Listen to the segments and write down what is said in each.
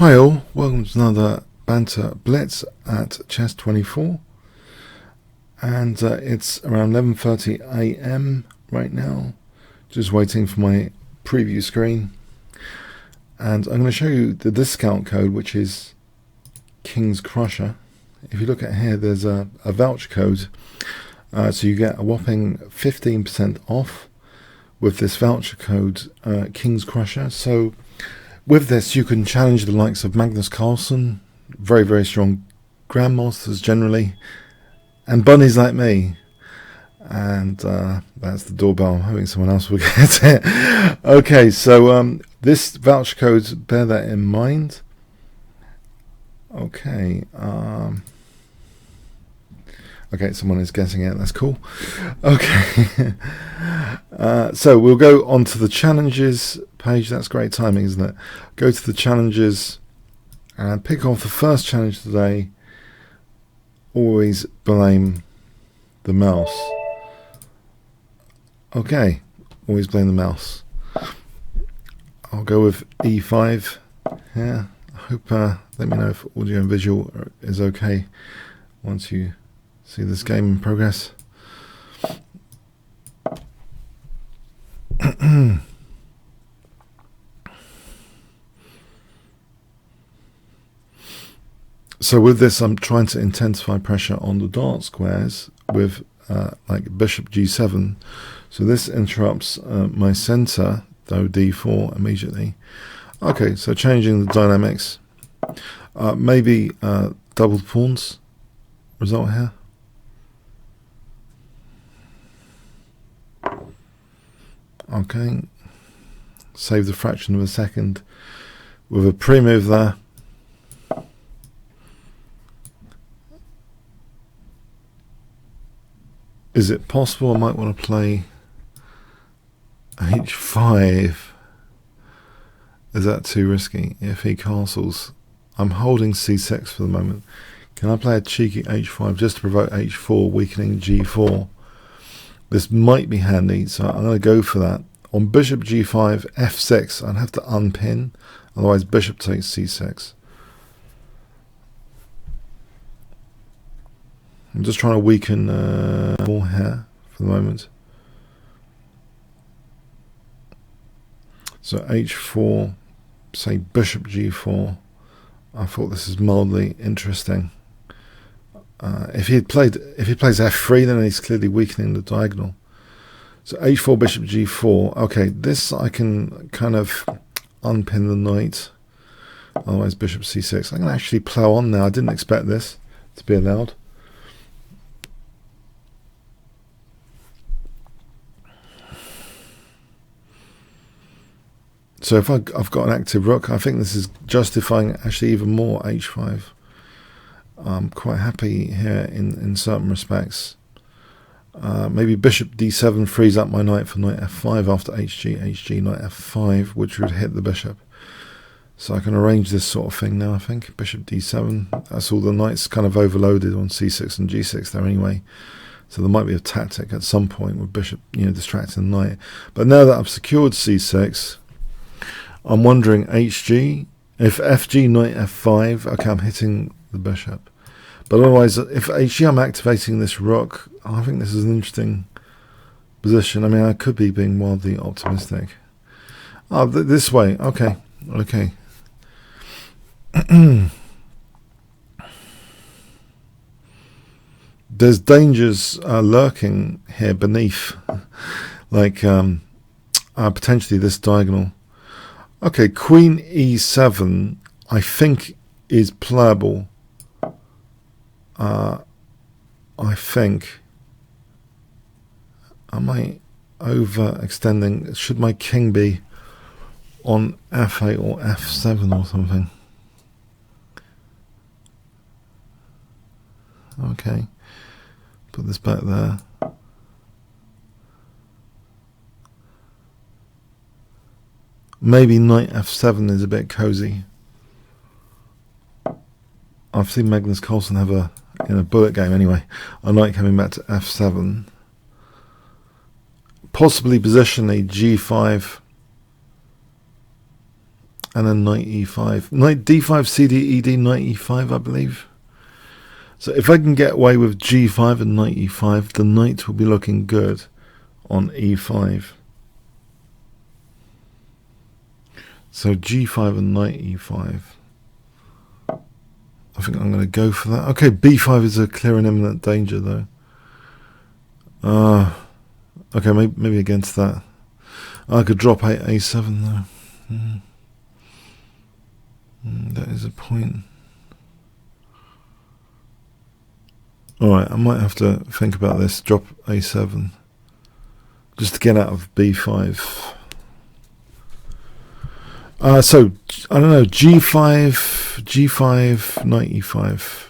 Hi all, welcome to another Banter Blitz at Chess 24, and it's around 11:30 AM right now, just waiting for my preview screen, and I'm going to show you the discount code, which is Kingscrusher. If you look at here, there's a voucher code, so you get a whopping 15% off with this voucher code, Kingscrusher. So with this, you can challenge the likes of Magnus Carlsen, very, very strong grandmasters generally, and bunnies like me. And that's the doorbell. I'm hoping someone else will get it. Okay, so this voucher code, bear that in mind. Okay. Okay, someone is guessing it. That's cool. Okay. So we'll go on to the challenges page. That's great timing, isn't it? Go to the challenges and pick off the first challenge today. Always blame the mouse. Okay, always blame the mouse. I'll go with E5. Yeah, I hope, let me know if audio and visual is okay once you see this game in progress. So with this, I'm trying to intensify pressure on the dark squares with like bishop g7. So this interrupts my center, though d4 immediately. Okay, so changing the dynamics. Maybe double pawns result here. Okay, save the fraction of a second with a pre-move there. Is it possible I might want to play h5? Is that too risky? If he castles, I'm holding c6 for the moment. Can I play a cheeky h5 just to provoke h4, weakening g4? This might be handy, so I'm going to go for that. On bishop g5, f6, I'd have to unpin, otherwise bishop takes c6. I'm just trying to weaken more here for the moment. So h4, say bishop g4. I thought this is mildly interesting. If he plays f3, then he's clearly weakening the diagonal. So h4, bishop g4. Okay, this I can kind of unpin the knight. Otherwise, bishop c6. I can actually plow on now. I didn't expect this to be allowed. So if I've got an active rook, I think this is justifying actually even more h5. I'm quite happy here in certain respects. Maybe bishop d7 frees up my knight for knight f5 after hg, knight f5, which would hit the bishop. So I can arrange this sort of thing now, I think. Bishop d7, that's all the knights kind of overloaded on c6 and g6 there anyway. So there might be a tactic at some point with bishop, distracting the knight. But now that I've secured c6, I'm wondering hg, if fg, knight f5, okay, I'm hitting the bishop. But otherwise, if hg, I'm activating this rook. I think this is an interesting position. I mean, I could be being wildly optimistic. Oh, this way, okay, okay. There's dangers lurking here beneath, like potentially this diagonal. Okay, queen e7, I think, is playable. I think. Am I overextending? Should my king be on f8 or f7 or something? Okay, put this back there. Maybe knight f7 is a bit cozy. I've seen Magnus Carlsen have in a bullet game anyway, a knight coming back to f7. Possibly position a g5 and then knight e5. Knight d5, cd, ed, knight e5, I believe. So if I can get away with g5 and knight e5, the knight will be looking good on e5. So g5 and knight e5. I think I'm going to go for that. Okay, b5 is a clear and imminent danger, though. Okay, maybe against that. I could drop a7, though. That is a point. Alright, I might have to think about this. Drop a7. Just to get out of b5. So, I don't know, g5, knight e5.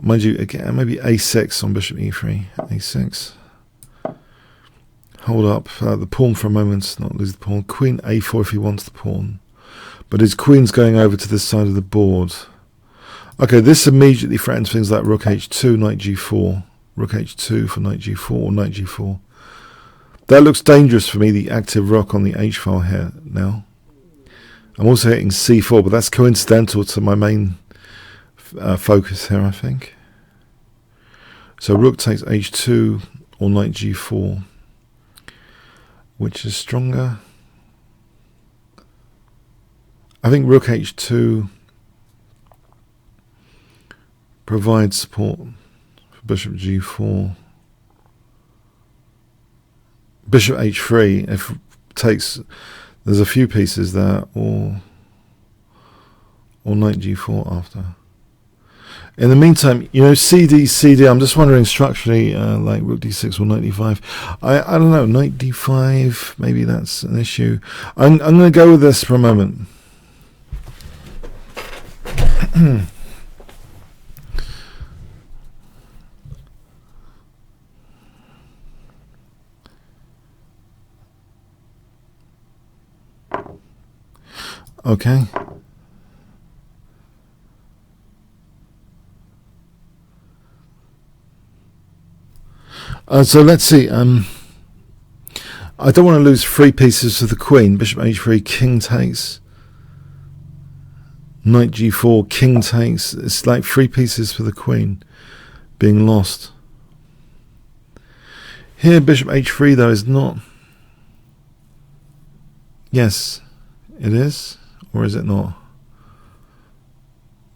Mind you, again, maybe a6 on bishop e3. a6. Hold up the pawn for a moment, not lose the pawn. Queen a4 if he wants the pawn. But his queen's going over to this side of the board. Okay, this immediately threatens things like rook h2, knight g4. Rook h2 for knight g4 or knight g4. That looks dangerous for me, the active rook on the h file here now. I'm also hitting c4, but that's coincidental to my main focus here, I think. So rook takes h2 or knight g4. Which is stronger? I think rook h2 provides support for bishop g4. Bishop h3, if takes, there's a few pieces there, or knight g4 after. In the meantime, you know, CD, I'm just wondering structurally, like rook d6 or knight d5. I don't know, knight d5, maybe that's an issue. I'm going to go with this for a moment. Okay. So let's see. I don't want to lose 3 pieces to the queen. Bishop h3, king takes. Knight g4, king takes. It's like 3 pieces for the queen being lost. Here, bishop h3, though, is not. Yes, it is. Or is it not?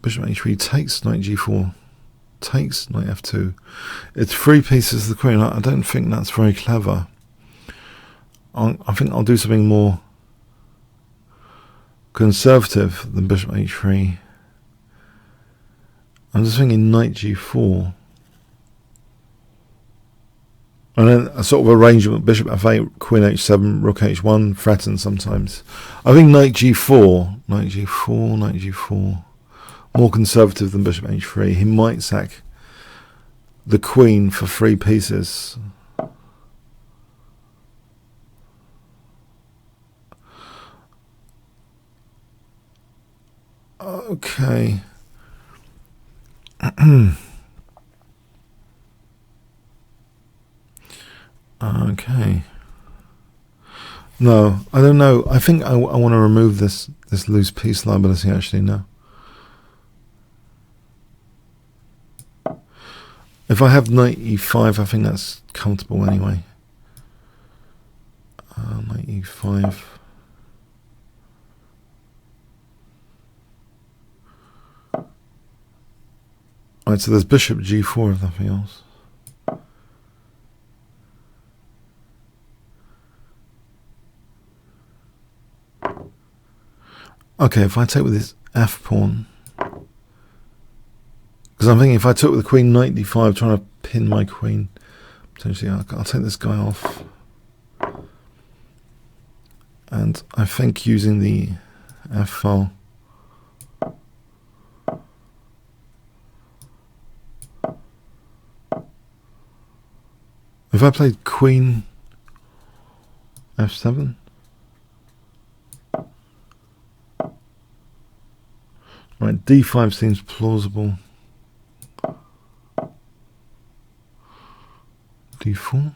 Bishop h3 takes knight g4. Takes knight f2. It's 3 pieces of the queen. I don't think that's very clever. I think I'll do something more conservative than bishop h3. I'm just thinking knight g4. And then a sort of arrangement, bishop f8, queen h7, rook h1, threatens sometimes. I think knight g4, knight g4, knight g4. More conservative than bishop h3. He might sack the queen for 3 pieces. Okay. Okay. No, I don't know. I think I want to remove this loose piece liability actually now. If I have knight e5, I think that's comfortable anyway. Knight e5. Right, so there's bishop g4 if nothing else. Okay, if I take with this f pawn, because I'm thinking if I took with the queen knight d5, trying to pin my queen, potentially I'll take this guy off. And I think using the f file, if I played queen f7, right, d5 seems plausible. d4.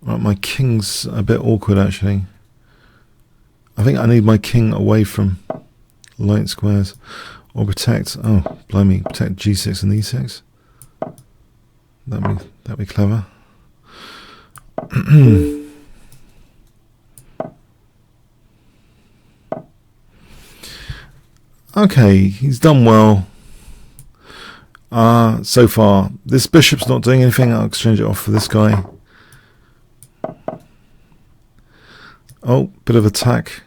Right, my king's a bit awkward actually. I think I need my king away from light squares. Or protect, oh, blimey, protect g6 and e6. That'd be clever. Okay, he's done well. So far. This bishop's not doing anything. I'll exchange it off for this guy. Oh, bit of attack.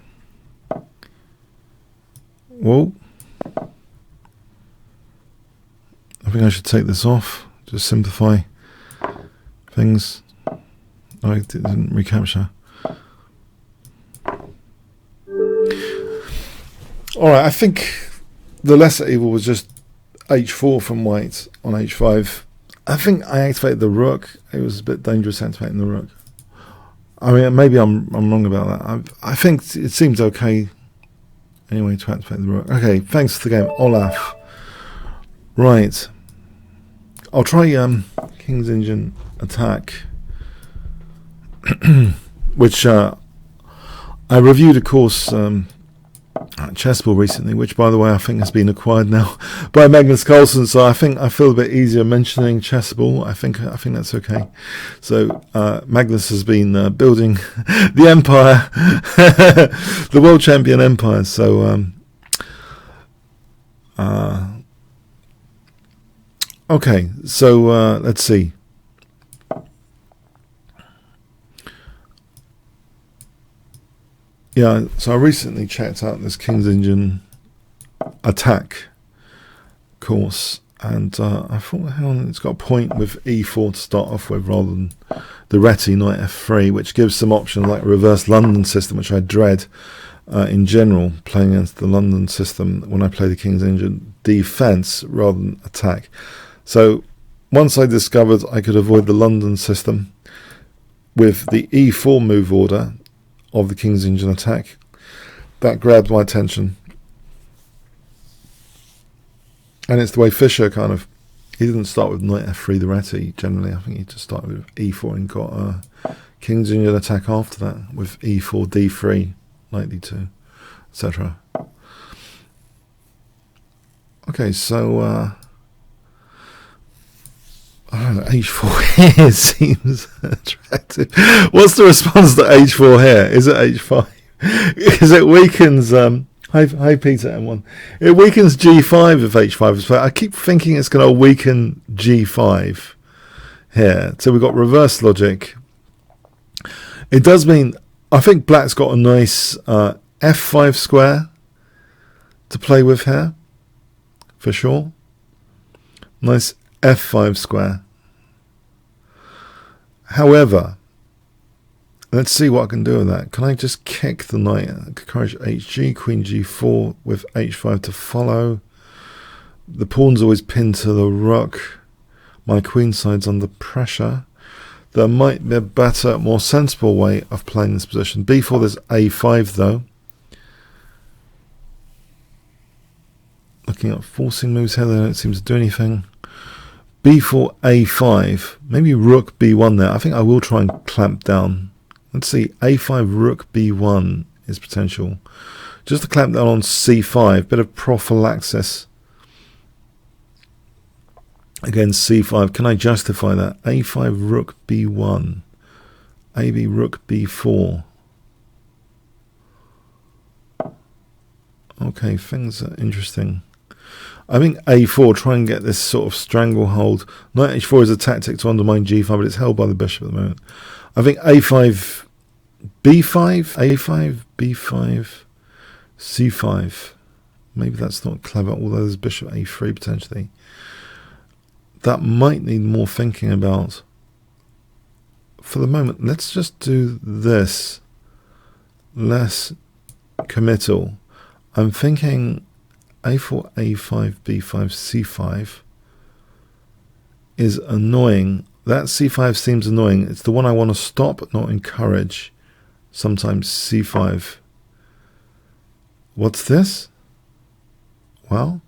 Whoa. I think I should take this off. Just simplify things. Oh, it didn't recapture. Alright, I think the lesser evil was just h4 from white on h5. I think I activated the rook. It was a bit dangerous activating the rook. I mean, maybe I'm wrong about that. I think it seems okay anyway to activate the rook. Okay, thanks for the game, Olaf. Right. I'll try King's Engine attack, which I reviewed, of course, at Chessable recently, which, by the way, I think has been acquired now by Magnus Carlsen. So I think I feel a bit easier mentioning Chessable. I think that's okay. So Magnus has been building the empire, the world champion empire. So okay, so let's see. Yeah, so I recently checked out this King's Engine attack course, and I thought, hang on, it's got a point with e4 to start off with rather than the Reti knight f3, which gives some options like a reverse London system, which I dread in general, playing against the London system when I play the King's Engine defense rather than attack. So once I discovered I could avoid the London system with the e4 move order of the King's Engine attack, that grabbed my attention. And it's the way Fischer he didn't start with knight f3 the Reti generally. I think he just started with e4 and got a King's Engine attack after that with e4, d3, knight d2, etc. Okay, so I don't know, h4 here seems attractive. What's the response to h4 here? Is it h5? Because it weakens, hi Peter M1. It weakens g5 if h5 is played. I keep thinking it's going to weaken g5 here. So we've got reverse logic. It does mean, I think black's got a nice f5 square to play with here, for sure. Nice f5 square. However, let's see what I can do with that. Can I just kick the knight? Encourage hg, queen g4 with h5 to follow. The pawn's always pinned to the rook. My queen side's under pressure. There might be a better, more sensible way of playing this position. b4, there's a5 though. Looking at forcing moves here, they don't seem to do anything. b4, a5, maybe rook b1 there. I think I will try and clamp down. Let's see, a5, rook b1 is potential. Just to clamp down on c5, bit of prophylaxis against c5. Can I justify that? a5, rook b1, ab, rook b4. Okay, things are interesting. I think a4, try and get this sort of stranglehold. Knight h4 is a tactic to undermine g5, but it's held by the bishop at the moment. I think a5, b5, a5, b5, c5. Maybe that's not clever, although there's bishop a3 potentially. That might need more thinking about. For the moment, let's just do this. Less committal. I'm thinking a4, a5, b5, c5 is annoying. That c5 seems annoying. It's the one I want to stop, not encourage. Sometimes c5. What's this? Well,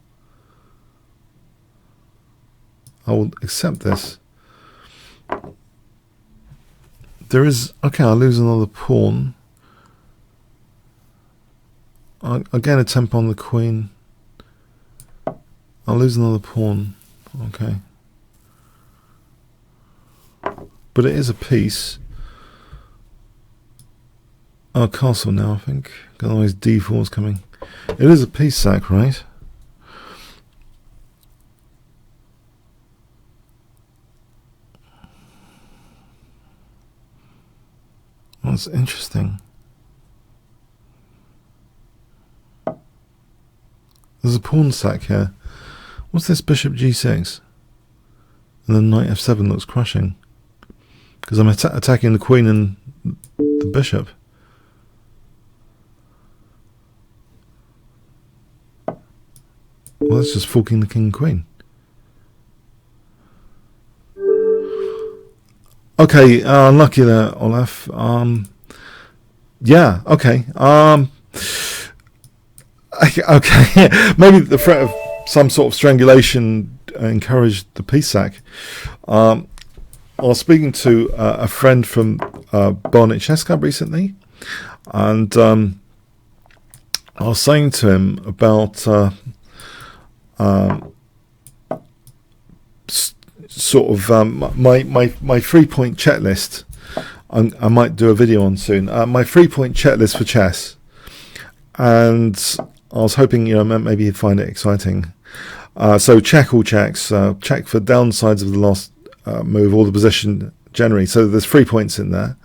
I will accept this. There is... Okay, I'll lose another pawn. I'll gain a tempo on the queen. I'll lose another pawn. Okay. But it is a piece. Oh, castle now, I think. Otherwise d4 is coming. It is a piece sack, right? That's interesting. There's a pawn sack here. What's this bishop g6? And then knight f7 looks crushing. Because I'm attacking the queen and the bishop. Well, that's just forking the king and queen. Okay, unlucky there, Olaf. Yeah, okay. Okay, maybe the threat of some sort of strangulation encouraged the peace sack. I was speaking to a friend from Barnet Chess Club recently, and I was saying to him about sort of my 3-point checklist. I might do a video on soon. My 3-point checklist for chess, and I was hoping maybe you'd find it exciting. So check all checks. Check for downsides of the last move or the position generally. So there's 3 points in there,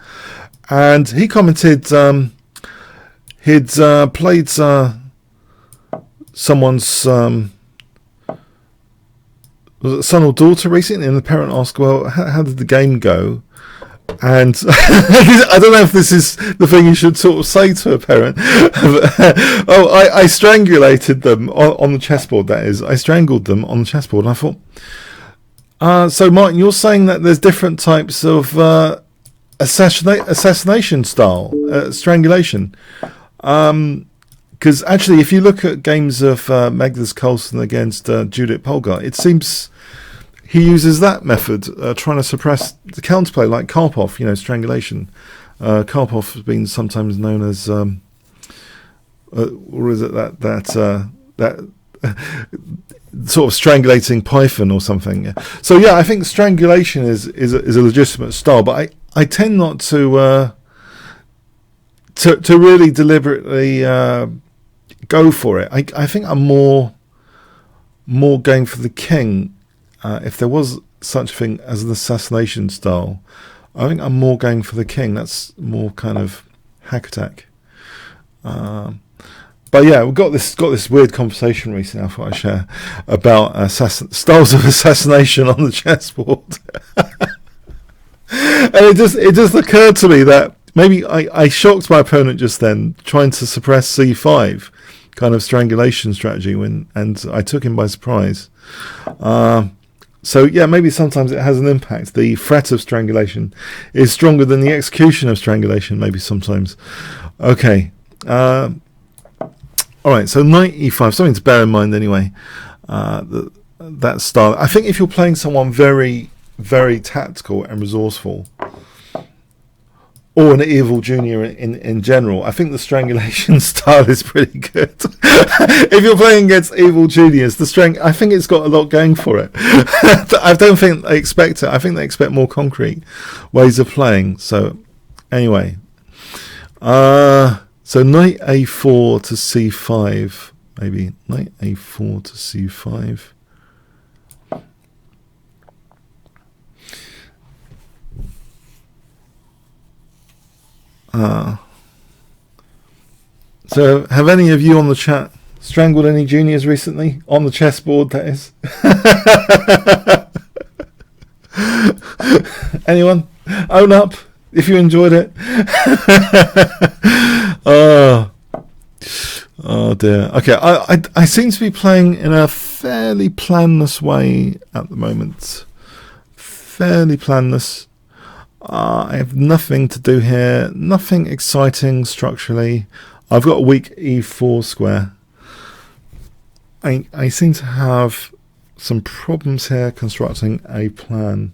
and he commented he'd played someone's was it son or daughter recently, and the parent asked, well, how did the game go? And I don't know if this is the thing you should sort of say to a parent. Oh, I strangulated them on the chessboard, that is. I strangled them on the chessboard. And I thought, so Martin, you're saying that there's different types of assassination style, strangulation. Because actually, if you look at games of Magnus Carlsen against Judith Polgar, it seems he uses that method, trying to suppress the counterplay, like Karpov, strangulation. Karpov has been sometimes known as, or is it that sort of strangulating python or something? Yeah. So yeah, I think strangulation is a legitimate style, but I tend not to really deliberately go for it. I think I'm more going for the king. If there was such a thing as an assassination style, I think I'm more going for the king. That's more kind of hack attack. But yeah, we've got this weird conversation recently I thought I'd share about styles of assassination on the chessboard. And it just occurred to me that maybe I shocked my opponent just then, trying to suppress c5, kind of strangulation strategy, and I took him by surprise. So yeah, maybe sometimes it has an impact. The threat of strangulation is stronger than the execution of strangulation, maybe sometimes. Okay. All right, so knight e5, something to bear in mind anyway. That style. I think if you're playing someone very, very tactical and resourceful, or an evil junior in general, I think the strangulation style is pretty good. If you're playing against evil juniors, I think it's got a lot going for it. I don't think they expect it. I think they expect more concrete ways of playing. So anyway, so knight a4 to c5, maybe knight a4 to c5. So have any of you on the chat strangled any juniors recently? On the chessboard, that is. Anyone? Own up if you enjoyed it. Oh dear. Okay, I seem to be playing in a fairly planless way at the moment. Fairly planless. I have nothing to do here, nothing exciting structurally. I've got a weak e4 square. I seem to have some problems here constructing a plan.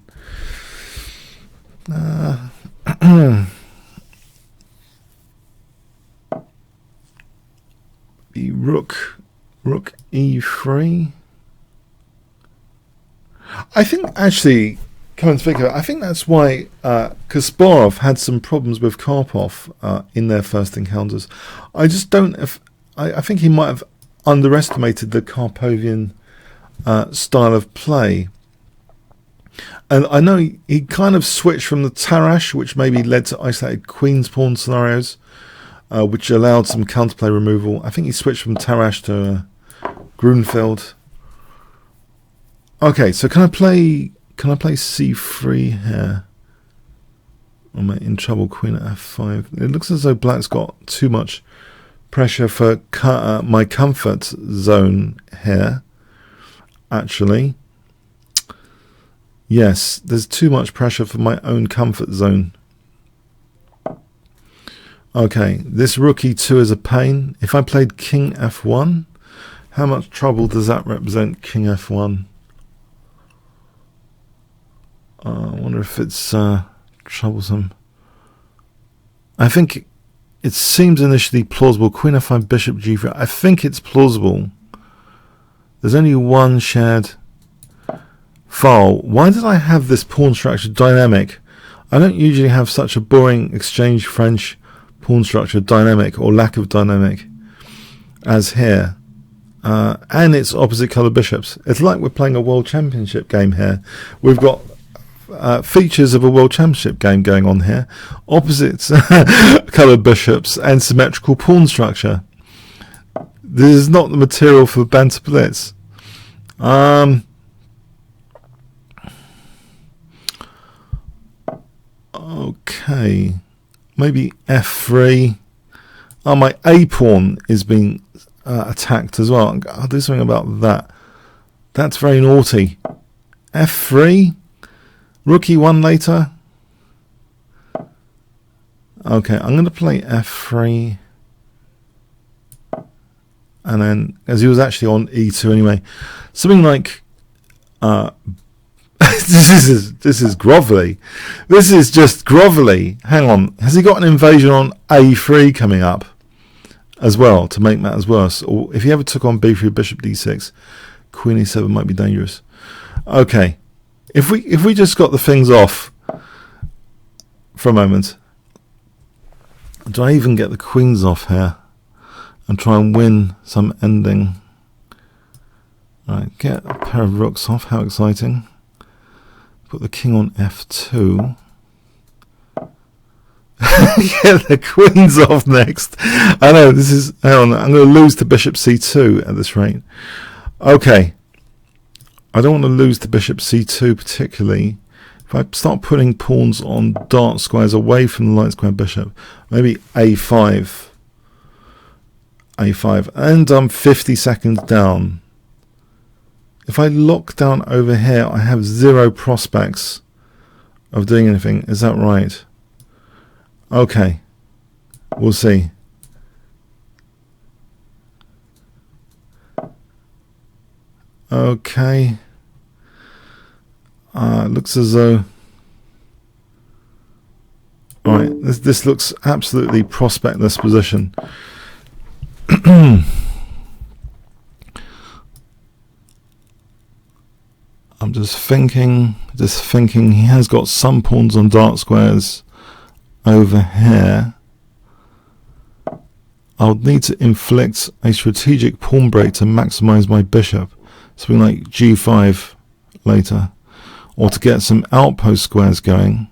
rook e3. I think actually, coming to think of it, I think that's why Kasparov had some problems with Karpov in their first encounters. I just don't. I think he might have underestimated the Karpovian style of play. And I know he kind of switched from the Tarrasch, which maybe led to isolated queen's pawn scenarios, which allowed some counterplay removal. I think he switched from Tarrasch to Grunfeld. Okay, so can I play c3 here? I'm in trouble. Queen at f5. It looks as though black's got too much pressure for my comfort zone here. Actually, yes, there's too much pressure for my own comfort zone. Okay, this rook e2 is a pain. If I played king f1, how much trouble does that represent? King f1. I wonder if it's troublesome. I think it seems initially plausible. Queen f5, bishop g3. I think it's plausible. There's only one shared file. Why did I have this pawn structure dynamic? I don't usually have such a boring exchange French pawn structure dynamic or lack of dynamic as here. And it's opposite colour bishops. It's like we're playing a world championship game here. We've got features of a world championship game going on here. Opposite colour bishops and symmetrical pawn structure. This is not the material for Banter Blitz. Okay, maybe f3. Oh, my a pawn is being attacked as well. I'll do something about that. That's very naughty. f3. Rook e1 later. Okay, I'm going to play f3. And then, as he was actually on e2 anyway, something like this is grovelly. This is just grovelly. Hang on, has he got an invasion on a3 coming up as well to make matters worse? Or if he ever took on b3, bishop d6, queen e7 might be dangerous. Okay, if we just got the things off for a moment, do I even get the queens off here? And try and win some ending. Right, get a pair of rooks off. How exciting! Put the king on f2. Get the queens off next. I know this is. Hang on, I'm going to lose to bishop c2 at this rate. Okay, I don't want to lose to bishop c2 particularly. If I start putting pawns on dark squares away from the light square bishop, maybe a5. a5, and I'm 50 seconds down. If I lock down over here, I have zero prospects of doing anything. Is that right? Okay, we'll see. Okay, looks as though. All right, this looks absolutely prospectless position. I'm just thinking he has got some pawns on dark squares over here. I'll need to inflict a strategic pawn break to maximize my bishop, something like g5 later, or to get some outpost squares going.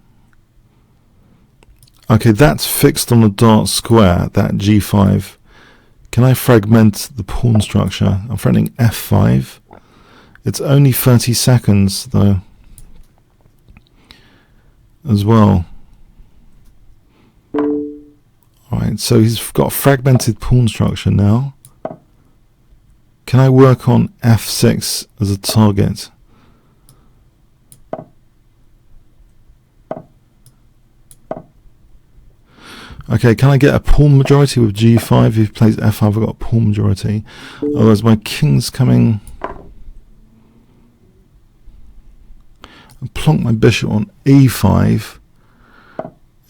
Okay, that's fixed on a dark square, that g5. Can I fragment the pawn structure? I'm threatening f5. It's only 30 seconds though as well. Alright, so he's got a fragmented pawn structure now. Can I work on f6 as a target? Okay, can I get a pawn majority with g5? If he plays f5, I've got a pawn majority. Otherwise my king's coming. And plonk my bishop on e5.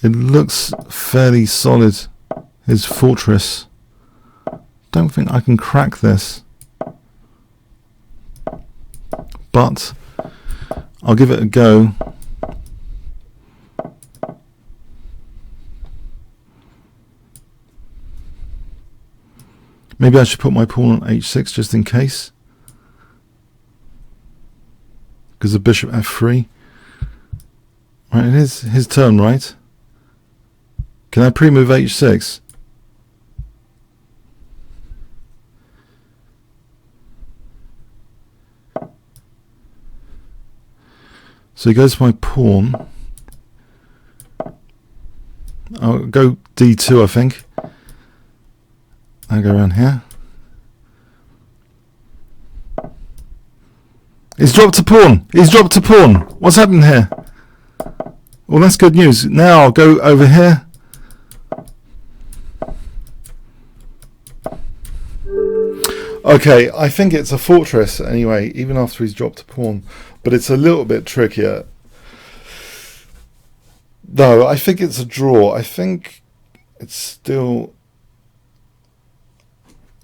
It looks fairly solid, his fortress don't think I can crack this, but I'll give it a go. Maybe I should put my pawn on h6 just in case, because the bishop f3. Right, it is his turn, right? Can I pre-move h6? So he goes for my pawn. I'll go d2, I think. I'll go around here. He's dropped a pawn. He's dropped a pawn. What's happened here? Well, that's good news. Now I'll go over here. Okay, I think it's a fortress anyway, even after he's dropped a pawn. But it's a little bit trickier. No, I think it's a draw. I think it's still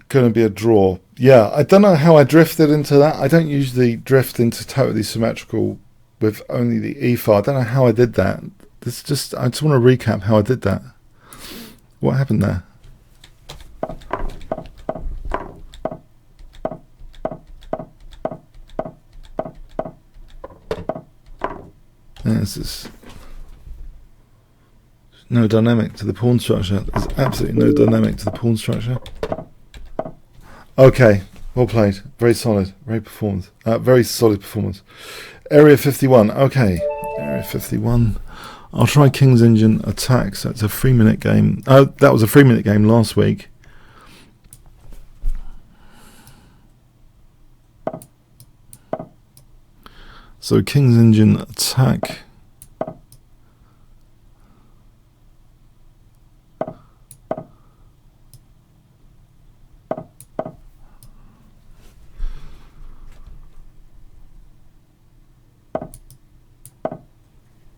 going to be a draw. Yeah, I don't know how I drifted into that. I don't usually drift into totally symmetrical with only the e file. I don't know how I did that. I just want to recap how I did that. What happened there? There's no dynamic to the pawn structure. There's absolutely no dynamic to the pawn structure. Okay, well played. Very solid. Very performed. Very solid performance. Area 51. Okay, Area 51. I'll try King's Engine attack. So it's a 3-minute game. That was a 3-minute game last week. So King's Engine attack.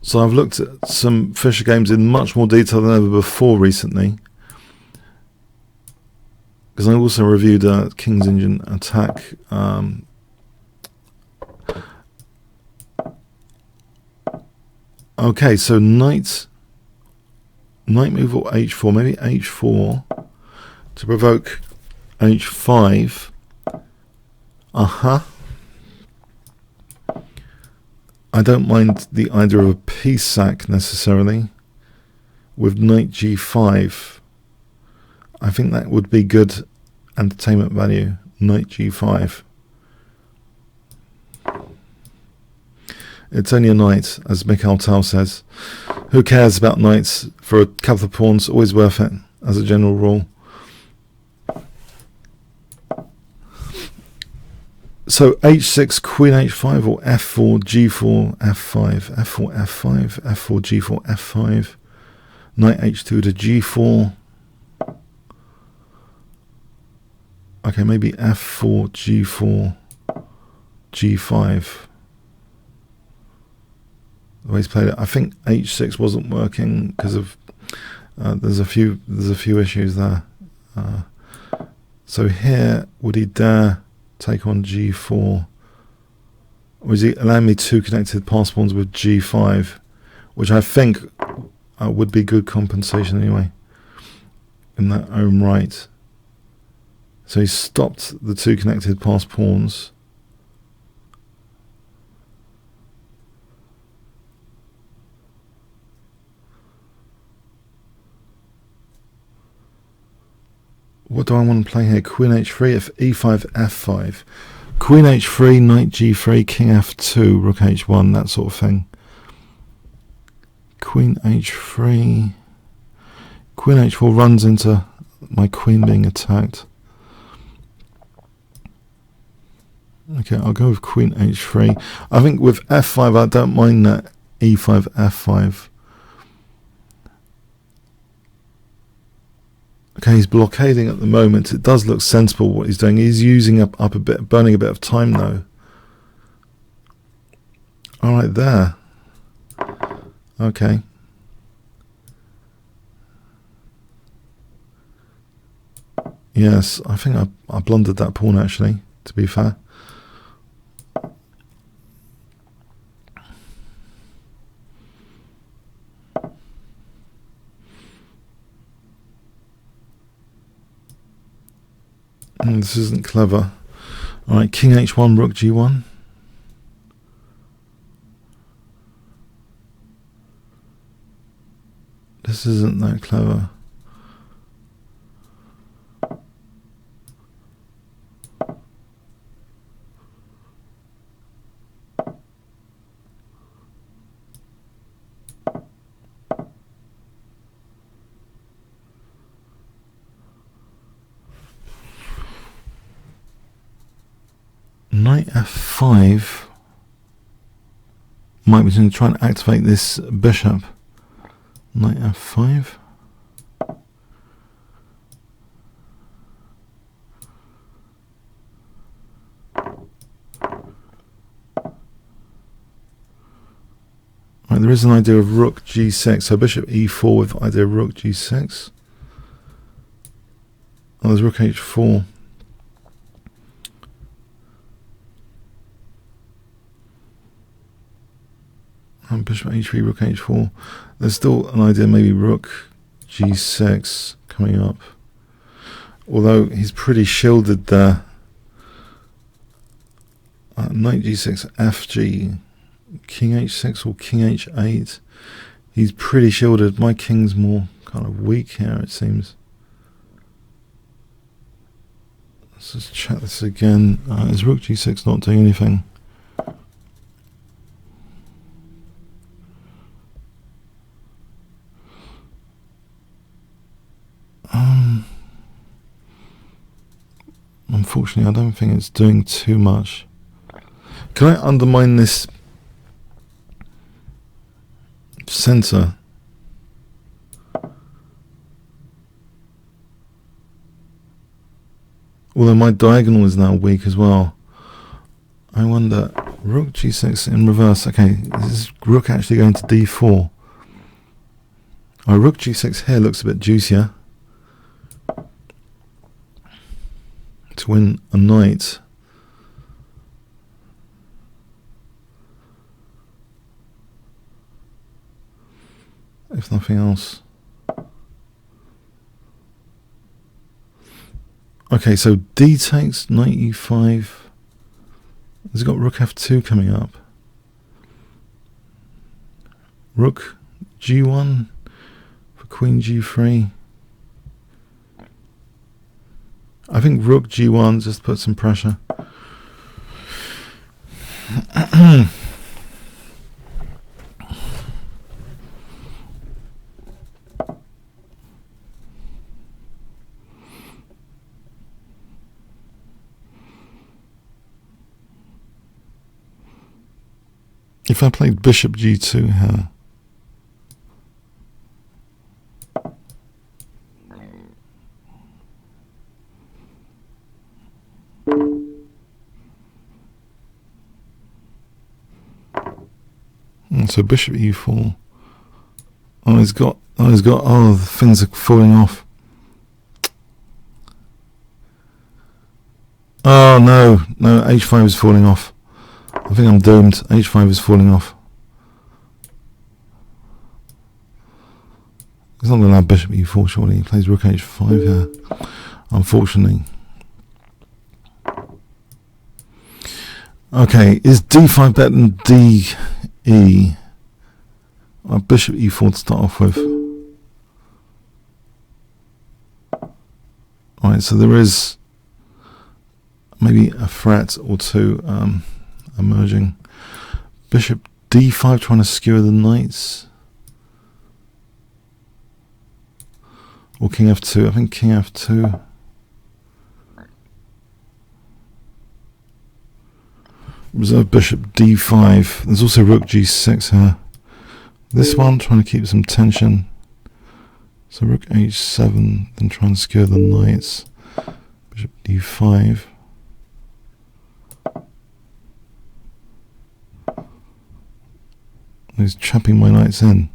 So I've looked at some Fischer games in much more detail than ever before recently, because I also reviewed King's Engine attack. Okay, so knight move or h4, maybe h4 to provoke h5. I don't mind the idea of a piece sack necessarily with knight g5. I think that would be good entertainment value. Knight g5. It's only a knight, as Mikhail Tal says. Who cares about knights? For a couple of pawns, always worth it, as a general rule. So h6, queen h5, or f4, g4, f5, f4, f5, f4, g4, f5, knight h2 to g4. Okay, maybe f4, g4, g5. The way he's played it, I think h6 wasn't working because of there's a few issues there. So here, would he dare take on g4, or is he allowing me two connected pass pawns with g5, which I think would be good compensation anyway in that own right. So he stopped the two connected pass pawns. What do I want to play here? Queen h3, if e5, f5. Queen h3, knight g3, king f2, rook h1, that sort of thing. Queen h3. Queen h4 runs into my queen being attacked. Okay, I'll go with queen h3. I think with f5, I don't mind that e5, f5. Okay, he's blockading at the moment. It does look sensible what he's doing. He's using up a bit, burning a bit of time though. All right, there. Okay. Yes, I think I blundered that pawn actually, to be fair. This isn't clever. Alright, king h1, rook g1. This isn't that clever. Knight f5 might be going to try and activate this bishop. Knight f5. Right, there is an idea of rook g6, so bishop e4 with idea of rook g6. Oh, there's rook h4. And bishop h3, rook h4. There's still an idea, maybe rook g6 coming up. Although he's pretty shielded there. Knight g6, fg, king h6 or king h8. He's pretty shielded. My king's more kind of weak here, it seems. Let's just check this again. Is rook g6 not doing anything? Unfortunately, I don't think it's doing too much. Can I undermine this center? Although my diagonal is now weak as well. I wonder, rook g6 in reverse. Okay, is rook actually going to d4? Oh, rook g6 here looks a bit juicier. To win a knight. If nothing else. Okay, so d takes, knight e5. Has got rook f2 coming up. Rook g1 for queen g3. I think rook g1 just put some pressure. If I played bishop g2 here, so bishop e4. Oh, the things are falling off. Oh no, h5 is falling off. I think I'm doomed. h5 is falling off. He's not going to allow bishop e4, surely. He plays rook h5 here, unfortunately. Okay, is d5 better than de? Bishop e4 to start off with. Alright, so there is maybe a threat or two emerging. Bishop d5 trying to skewer the knights. Or king f2. I think king f2. Reserve bishop d5. There's also rook g6 here. This one trying to keep some tension. So rook h7, then try and skewer the knights. Bishop d5. He's trapping my knights in.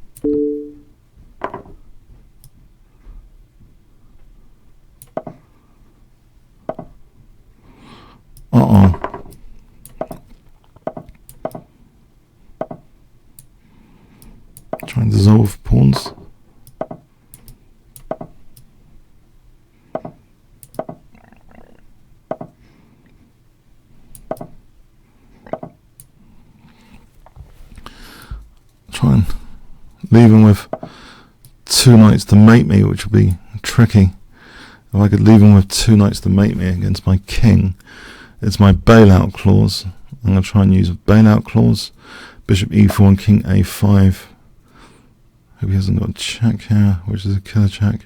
Uh-oh. Try and dissolve pawns. Try and leave him with 2 knights to mate me, which would be tricky. If I could leave him with 2 knights to mate me against my king, it's my bailout clause. I'm going to try and use a bailout clause. Bishop e4 and king a5. Hope he hasn't got a check here, which is a killer check.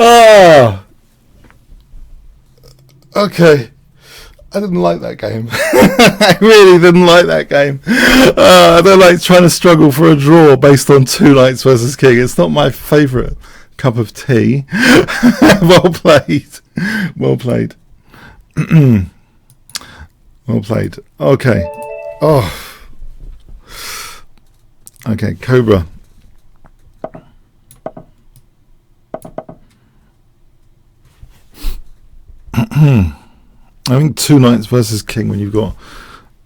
Oh, okay. I didn't like that game. I really didn't like that game. I don't like trying to struggle for a draw based on 2 knights versus king. It's not my favourite cup of tea. Well played. Well played. Well played. Okay. Oh. Okay, Cobra. I think 2 knights versus king when you've got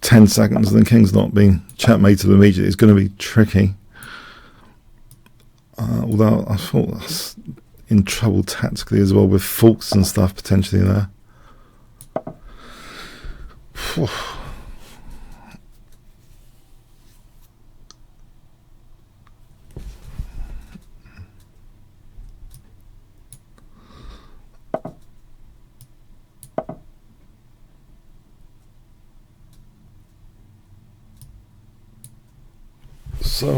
10 seconds and the king's not being checkmated immediately is going to be tricky. Although I thought that's in trouble tactically as well with forks and stuff potentially there. So,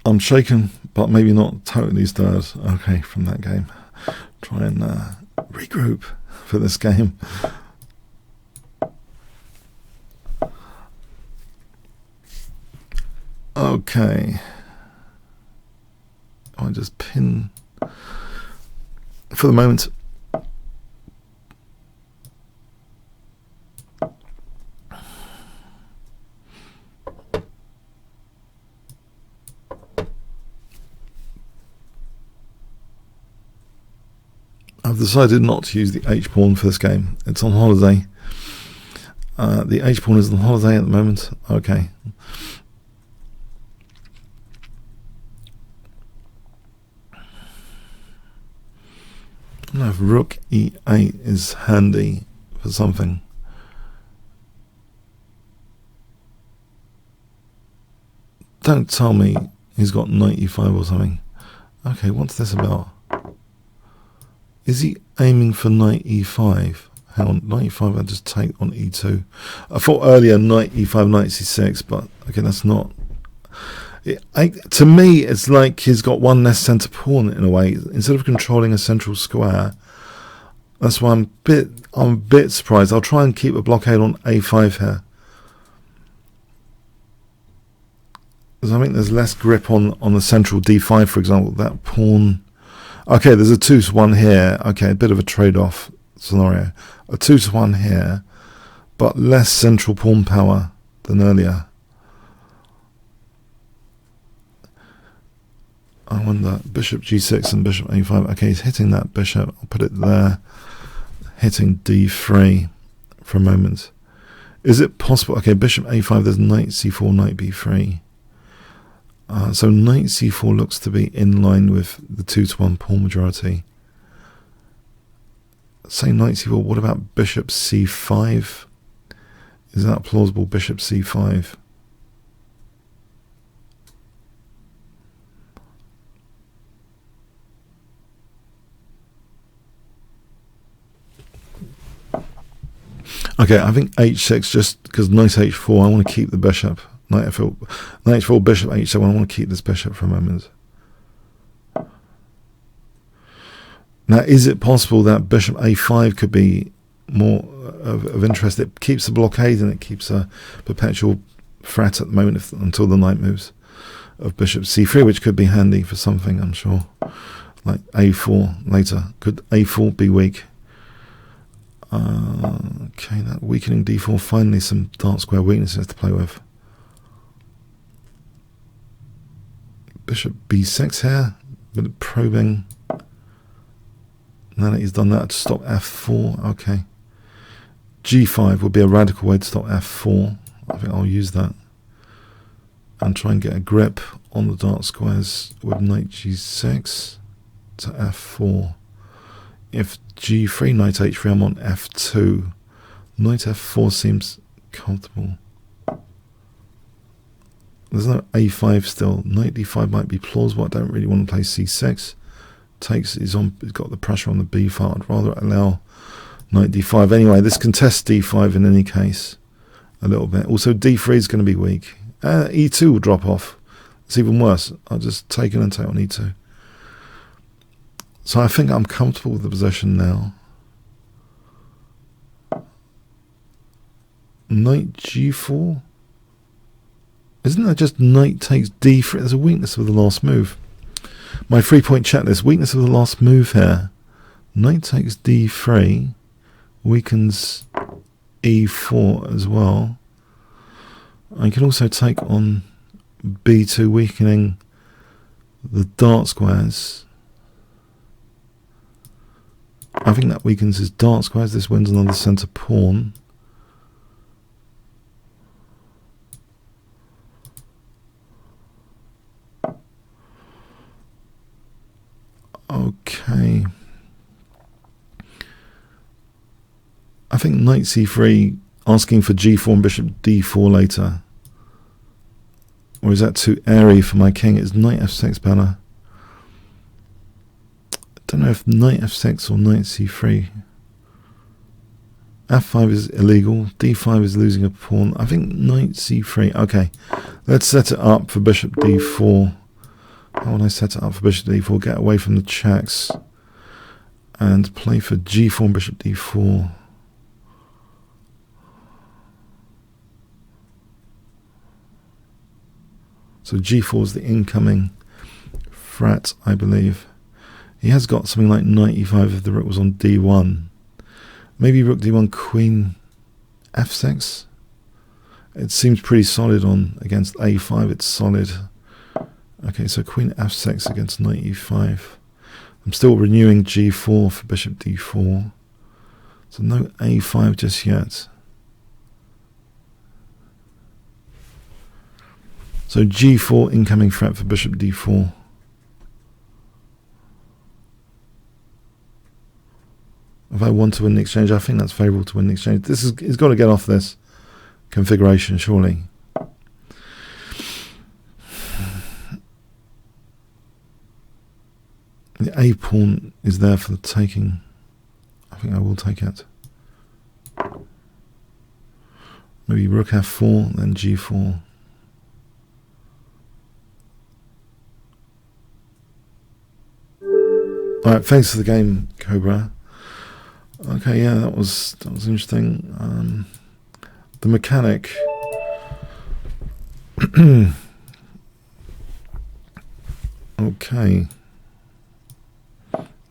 I'm shaken, but maybe not totally stirred. Okay, from that game. Try and regroup for this game. Okay. I just pin for the moment. I've decided not to use the H-pawn for this game. It's on holiday. The H-pawn is on holiday at the moment. Okay. I don't know if rook e8 is handy for something. Don't tell me he's got knight e5 or something. Okay, what's this about? Is he aiming for knight e5? Hang on, knight e5, I'll just take on e2. I thought earlier knight e5, knight c6, but okay, that's not. To me, it's like he's got one less centre pawn in a way. Instead of controlling a central square, that's why I'm a bit surprised. I'll try and keep a blockade on a5 here. Because I think there's less grip on the central d5, for example. That pawn. Okay, there's a 2-to-1 here. Okay, a bit of a trade-off scenario. A 2-to-1 here, but less central pawn power than earlier. I wonder, bishop g6 and bishop a5. Okay, he's hitting that bishop. I'll put it there. Hitting d3 for a moment. Is it possible? Okay, bishop a5, there's knight c4, knight b3. So knight c4 looks to be in line with the 2-to-1 pawn majority. Say knight c4, what about bishop c5? Is that plausible, bishop c5? Okay, I think h6, just because knight h4, I want to keep the bishop. Knight h4, bishop h7, I want to keep this bishop for a moment. Now, is it possible that bishop a5 could be more of interest? It keeps the blockade and it keeps a perpetual threat at the moment until the knight moves of bishop c3, which could be handy for something, I'm sure. Like a4 later. Could a4 be weak? Okay, that weakening d4, finally some dark square weaknesses to play with. Bishop b6 here, a bit of probing. Now that he's done that, to stop f4, okay. g5 would be a radical way to stop f4. I think I'll use that. And try and get a grip on the dark squares with knight g6 to f4. If g3, knight h3, I'm on f2. Knight f4 seems comfortable. There's no a5 still. Knight d5 might be plausible. I don't really want to play c6. He's got the pressure on the b file. I'd rather allow knight d5. Anyway, this contests d5 in any case a little bit. Also, d3 is going to be weak. e2 will drop off. It's even worse. I'll just take it and take on e2. So I think I'm comfortable with the position now. Knight g4? Isn't that just knight takes d3? There's a weakness of the last move. My 3-point checklist, weakness of the last move here. Knight takes d3, weakens e4 as well. I can also take on b2, weakening the dark squares. I think that weakens his dark squares. This wins another centre pawn. Okay. I think knight c3, asking for g4 and bishop d4 later. Or is that too airy for my king? Is knight f6 better? I don't know if knight f6 or knight c3. f5 is illegal. d5 is losing a pawn. I think knight c3. Okay, let's set it up for bishop d4. How would I set it up for bishop d4? Get away from the checks and play for g4 and bishop d4. So g4 is the incoming threat, I believe. He has got something like knight e5 if the rook was on d1. Maybe rook d1, queen f6. It seems pretty solid on against a5. It's solid. Okay, so queen f6 against knight e5. I'm still renewing g4 for bishop d4. So no a5 just yet. So g4 incoming threat for bishop d4. If I want to win the exchange, I think that's favourable to win the exchange. He's got to get off this configuration, surely. The a pawn is there for the taking. I think I will take it. Maybe rook f4, then g4. Alright, thanks for the game, Cobra. Okay, yeah, that was interesting. The mechanic. Okay.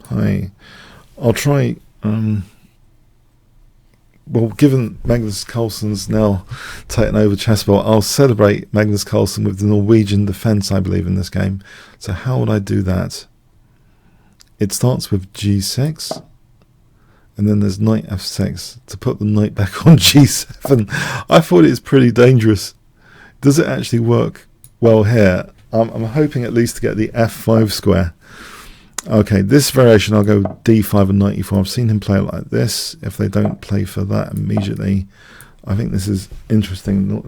Hi. I'll try well, given Magnus Carlsen's now taken over chessboard, I'll celebrate Magnus Carlsen with the Norwegian defence, I believe, in this game. So how would I do that? It starts with g6, and then there's knight f6 to put the knight back on g7. I thought it was pretty dangerous. Does it actually work well here? I'm hoping at least to get the f5 square. Okay, this variation I'll go d5 and knight e4. I've seen him play it like this. If they don't play for that immediately, I think this is interesting.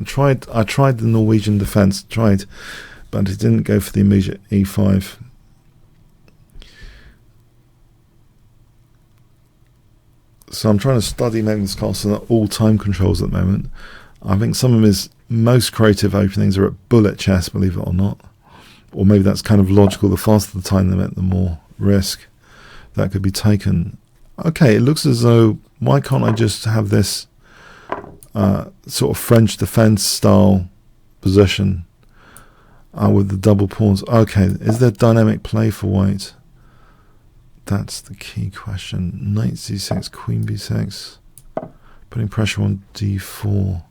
I tried the Norwegian defence, but it didn't go for the immediate e5. So I'm trying to study Magnus Carlsen at all time controls at the moment. I think some of his most creative openings are at bullet chess, believe it or not. Or maybe that's kind of logical. The faster the time limit, the more risk that could be taken. Okay, it looks as though, why can't I just have this sort of French defense style position with the double pawns? Okay, is there dynamic play for white? That's the key question. Knight c6, queen b6, putting pressure on d4.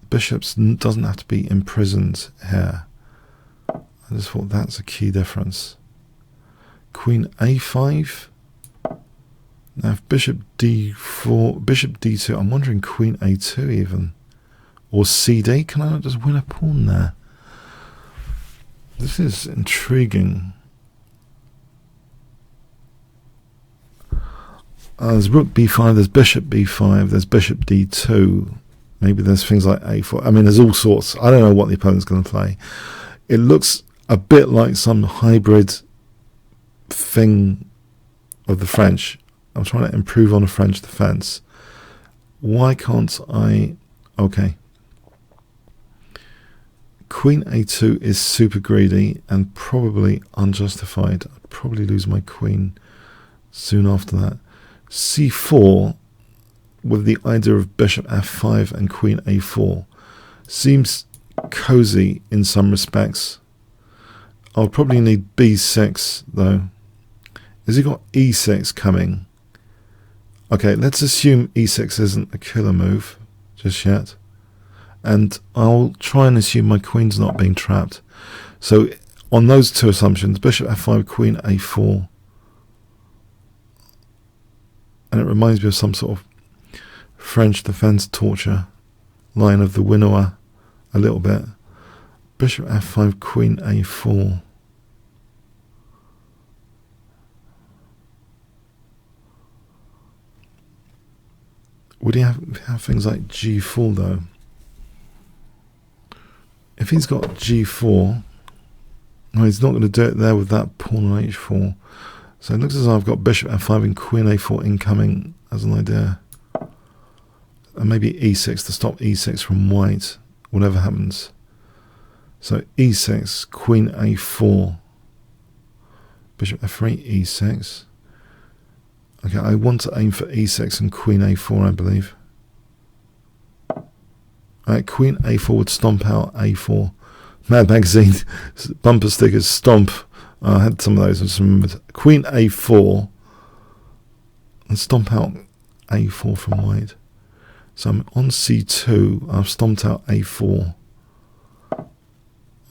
Bishops doesn't have to be imprisoned here. I just thought that's a key difference. Queen a5. Now if bishop d4, bishop d2, I'm wondering queen a2 even. Or cd, can I not just win a pawn there? This is intriguing. There's rook b5, there's bishop b5, there's bishop d2. Maybe there's things like a4. I mean, there's all sorts. I don't know what the opponent's going to play. It looks a bit like some hybrid thing of the French. I'm trying to improve on a French defense. Why can't I? Okay. Queen a2 is super greedy and probably unjustified. I'd probably lose my queen soon after that. c4 with the idea of bishop f5 and queen a4 seems cozy in some respects. I'll probably need b6 though. Has he got e6 coming? Okay, let's assume e6 isn't a killer move just yet. And I'll try and assume my queen's not being trapped. So on those two assumptions, bishop f5, queen a4. And it reminds me of some sort of French defense torture line of the winnower a little bit. Bishop f5, queen a4. Would he have things like g4 though? If he's got g4, no, he's not going to do it there with that pawn on h4. So it looks as though I've got bishop f5 and queen a4 incoming as an idea. And maybe e6 to stop e6 from white, whatever happens. So e6, queen a4, bishop f3, e6. Okay, I want to aim for e6 and queen a4, I believe. Alright, queen a4 would stomp out a4. Mad Magazine bumper stickers, stomp. I had some of those, I just remembered. Queen a4 and stomp out a4 from white. So I'm on c2, I've stomped out a4.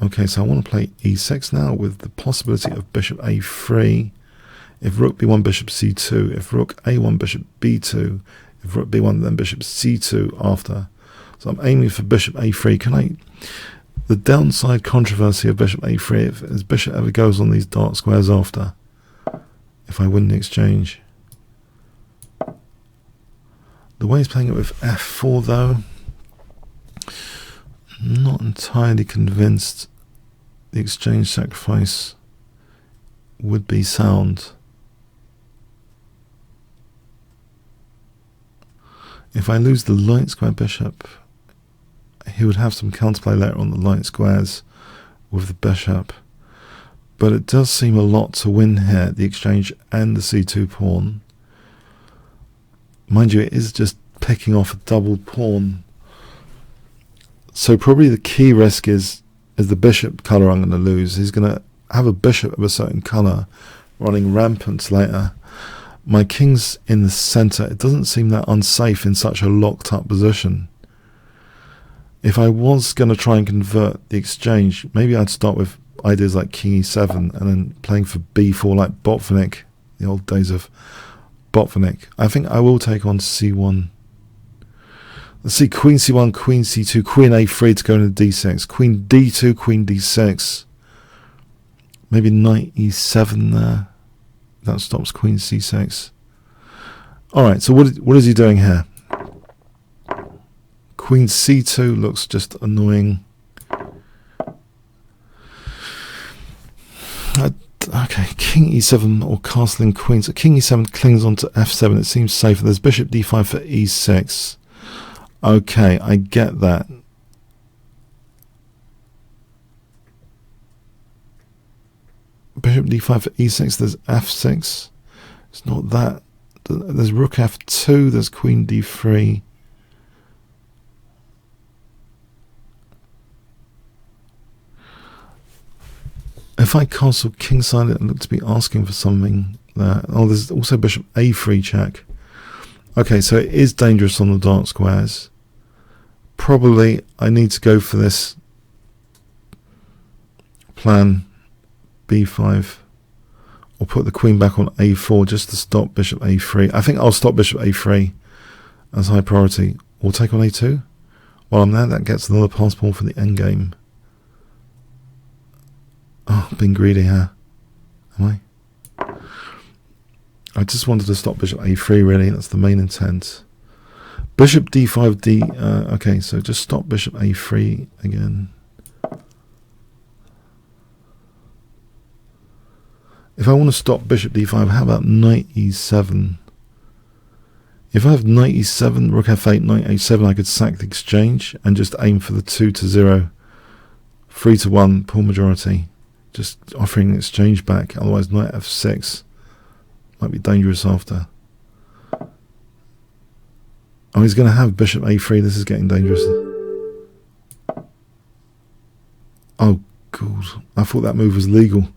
Okay, so I want to play e6 now with the possibility of bishop a3. If rook b1, bishop c2. If rook a1, bishop b2. If rook b1, then bishop c2 after. So I'm aiming for bishop a3. The downside controversy of bishop a3, if his bishop ever goes on these dark squares after, if I win the exchange. The way he's playing it with f4 though, I'm not entirely convinced the exchange sacrifice would be sound. If I lose the light square bishop, he would have some counterplay later on the light squares with the bishop. But it does seem a lot to win here, the exchange and the c2 pawn. Mind you, it is just picking off a double pawn. So probably the key risk is the bishop colour I'm going to lose. He's going to have a bishop of a certain colour running rampant later. My king's in the centre. It doesn't seem that unsafe in such a locked up position. If I was going to try and convert the exchange, maybe I'd start with ideas like king e7 and then playing for b4 like Botvinnik, the old days of Botvinnik. I think I will take on c1. Let's see, queen c1, queen c2, queen a3 to go into d6, queen d2, queen d6. Maybe knight e7 there. That stops queen c6. Alright, so what is he doing here? Queen c2 looks just annoying. Okay, king e7 or castling queen. So king e7 clings onto f7. It seems safer. There's bishop d5 for e6. Okay, I get that. Bishop d5 for e6. There's f6. It's not that. There's rook f2. There's queen d3. If I castle kingside, it looks to be asking for something there. Oh, there's also bishop a3 check. Okay, so it is dangerous on the dark squares. Probably I need to go for this plan b5 or put the queen back on a4 just to stop bishop a3. I think I'll stop bishop a3 as high priority. Or take on a2. While I'm there, that gets another passport for the endgame. Oh, being greedy here. Am I? I just wanted to stop bishop a3 really. That's the main intent. Bishop d5, d... okay, so just stop bishop a3 again. If I want to stop bishop d5, how about knight e7? If I have knight e7, rook f8, knight h7, I could sack the exchange and just aim for the 2-0. 3-1, poor majority. Just offering the exchange back, otherwise knight f6 might be dangerous after. Oh, he's going to have bishop a3. This is getting dangerous. Oh, God. I thought that move was legal.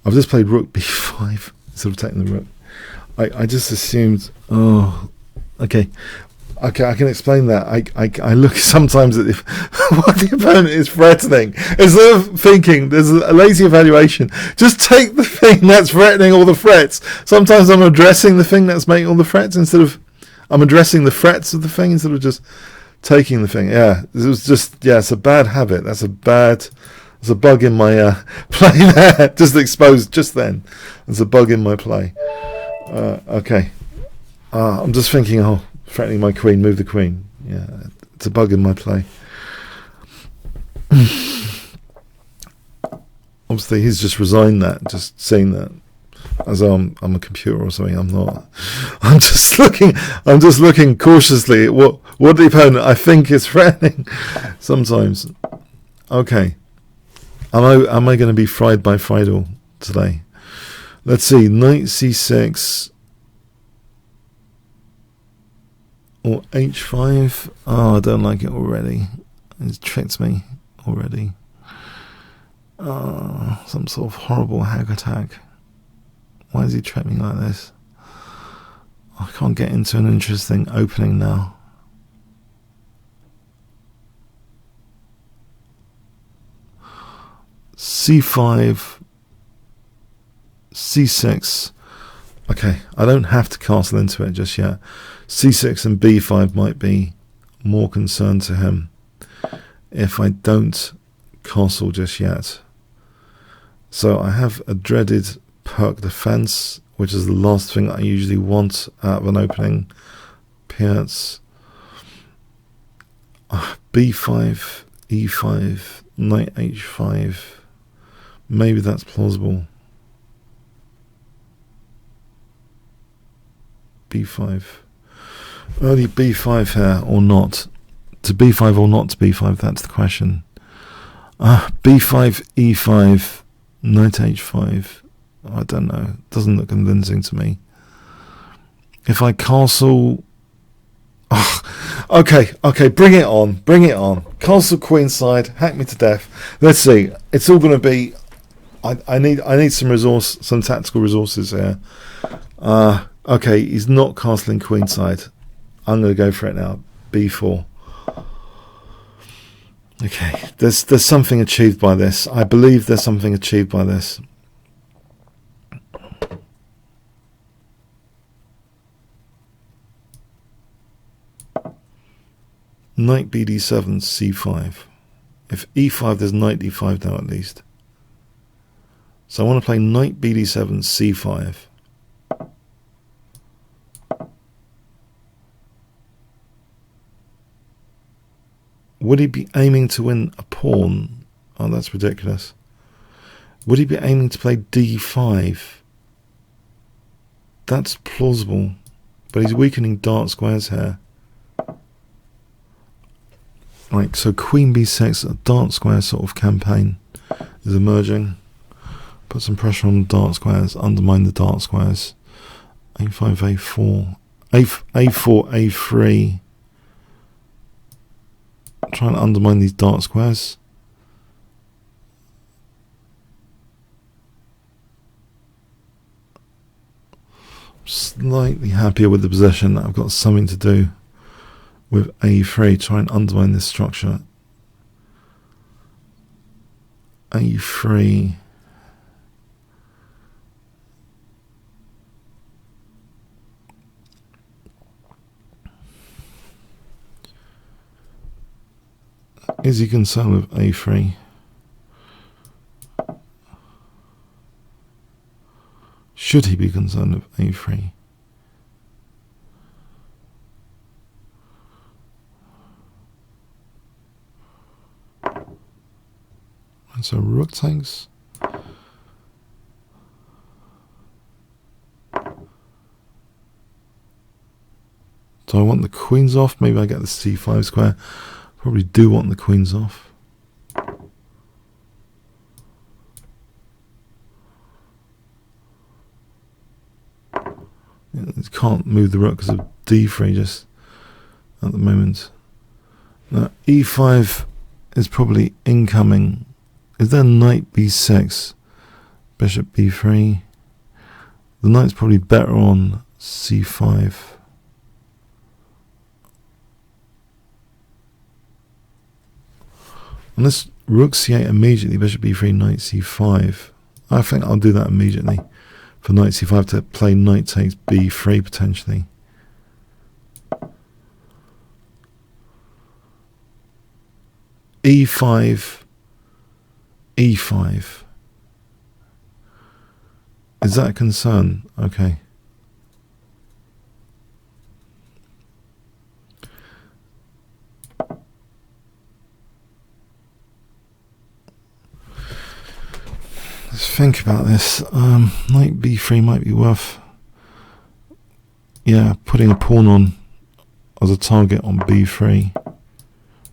I've just played rook b5 instead of taking the rook. I just assumed... Oh, okay. Okay, I can explain that. I look sometimes at what the opponent is threatening. Instead of thinking, there's a lazy evaluation. Just take the thing that's threatening all the threats. Sometimes I'm addressing the thing that's making all the threats instead of... I'm addressing the threats of the thing instead of just taking the thing. Yeah, it was just... Yeah, it's a bad habit. That's a bad... There's a bug in my play there. Just exposed just then. There's a bug in my play. Okay. I'm just thinking, oh... threatening my queen, move the queen. Yeah, it's a bug in my play. Obviously, he's just resigned that, just saying that as I'm a computer or something. I'm not. I'm just looking cautiously at what the opponent I think is threatening. Sometimes, okay. Am I going to be fried by Friedel today? Let's see. Knight c6. Or h5. Oh, I don't like it already. It's tricked me already. Some sort of horrible hack attack. Why does he trick me like this? I can't get into an interesting opening now. c5. c6. Okay, I don't have to castle into it just yet. c6 and b5 might be more concern to him if I don't castle just yet. So I have a dreaded perk defense, which is the last thing I usually want out of an opening piance. b5, e5, knight h5. Maybe that's plausible. b5. Early b5 here or not. To b5 or not to b5, that's the question. b5, e5, knight h5. I don't know. Doesn't look convincing to me. If I castle... Okay, bring it on. Castle queenside, hack me to death. Let's see. It's all going to be... I need some tactical resources here. Okay, he's not castling queenside. I'm going to go for it now. B4. Okay, there's something achieved by this. I believe there's something achieved by this. Knight BD7, C5. If E5, there's Knight D5 now at least. So I want to play Knight BD7, C5. Would he be aiming to win a pawn? Oh, that's ridiculous. Would he be aiming to play D5? That's plausible. But he's weakening dark squares here. Right, so Queen B6, a dark square sort of campaign is emerging. Put some pressure on the dark squares, undermine the dark squares. A5, A4, A4, A3. Trying to undermine these dark squares. Slightly happier with the position. I've got something to do with A3. Try and undermine this structure. A3. Is he concerned with A3? Should he be concerned with A3? And so rook takes. Do I want the queens off? Maybe I get the C5 square. Probably do want the queens off. Can't move the rook because of D3 just at the moment. Now E5 is probably incoming. Is there Knight B6? Bishop B3. The knight's probably better on C5. Unless rook C8 immediately, bishop B3, knight C5. I think I'll do that immediately. For knight C5 to play knight takes B3 potentially. E5, E5. Is that a concern? Okay. Let's think about this. Knight B3 might be worth, yeah, putting a pawn on as a target on B3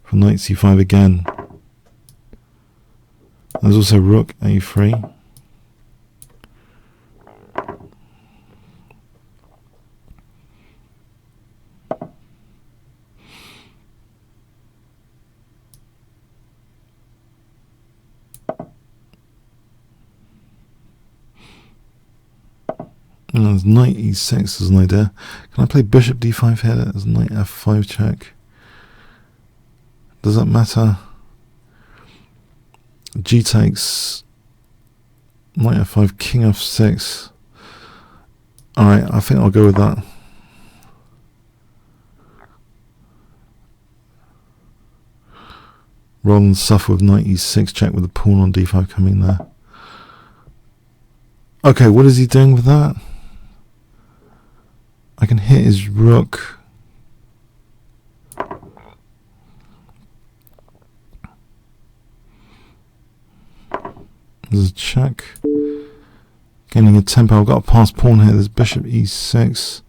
for knight C5 again. There's also rook A3. And there's knight E6 as an idea. Can I play bishop D5 here? There's knight F5 check. Does that matter? G takes, knight F5, king F6. Alright, I think I'll go with that. Rather than suffer with knight E6 check with the pawn on D5 coming there. Okay, what is he doing with that? I can hit his rook. There's a check. Gaining a tempo. I've got a passed pawn here. There's bishop E6.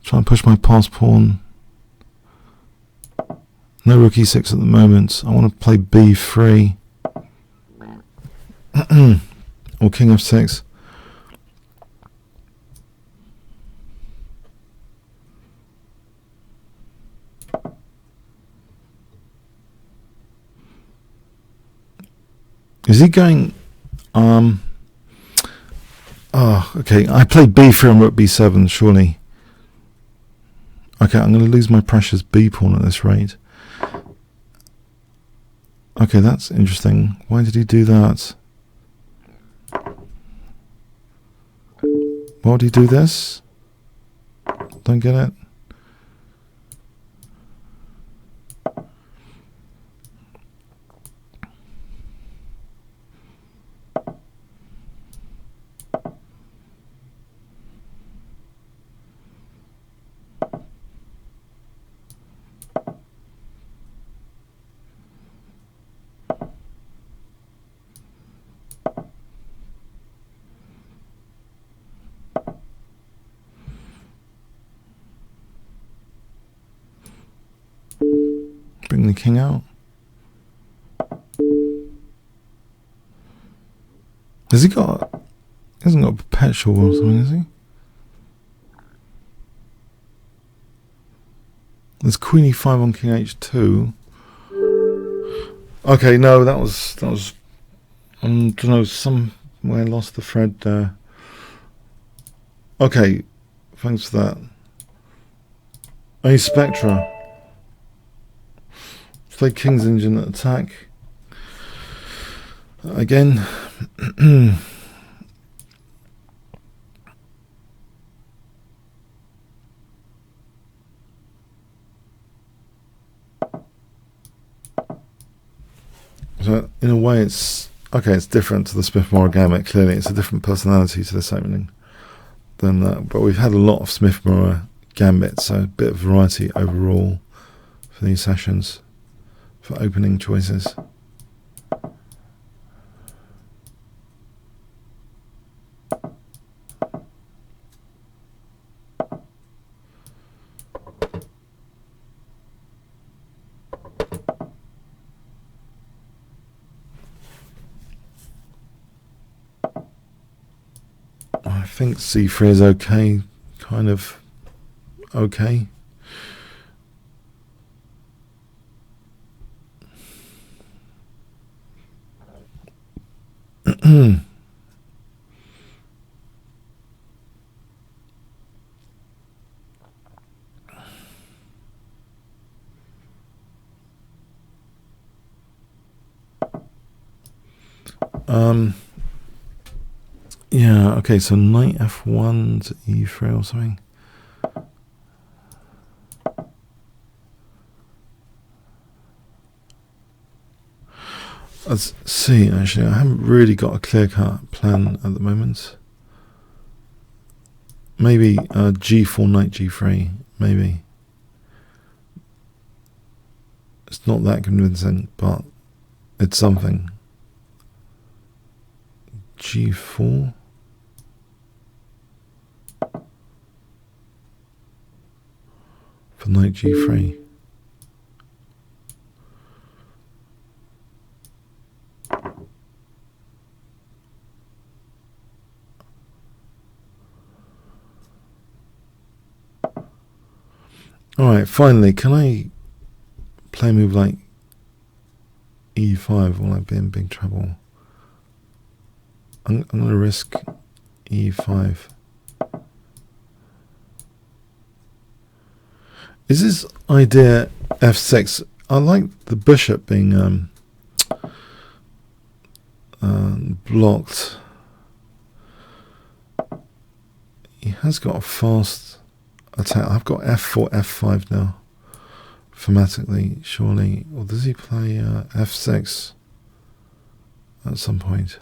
Try and push my passed pawn. No rook E6 at the moment. I want to play B3. Or king F6. Is he going Okay, I played b3 on rook b7, surely. Okay, I'm going to lose my precious b pawn at this rate. Okay, that's interesting. Why did he do that? Why would he do this? Don't get it. Bring the king out. Has he got... He hasn't got a perpetual or something, has he? There's queen e5 on king h2. Okay, no, that was I don't know, somewhere lost the thread there. Okay, thanks for that. A Spectra. Play King's Engine attack. Again. So in a way it's okay, it's different to the Smith-Morra Gambit, clearly. It's a different personality to this opening than that. But we've had a lot of Smith-Morra Gambit, so a bit of variety overall for these sessions, for opening choices. I think c3 is okay, kind of okay. Yeah, okay, so knight f1 to e3 or something. Let's see, actually, I haven't really got a clear-cut plan at the moment. Maybe g4, knight g3, maybe. It's not that convincing, but it's something. g4. For knight g3. Alright, finally, can I play a move like e5 or will I be in big trouble? I'm going to risk e5. Is this idea f6? I like the bishop being blocked. He has got a fast attack. I've got f4, f5 now. Thematically, surely. Or does he play f6 at some point?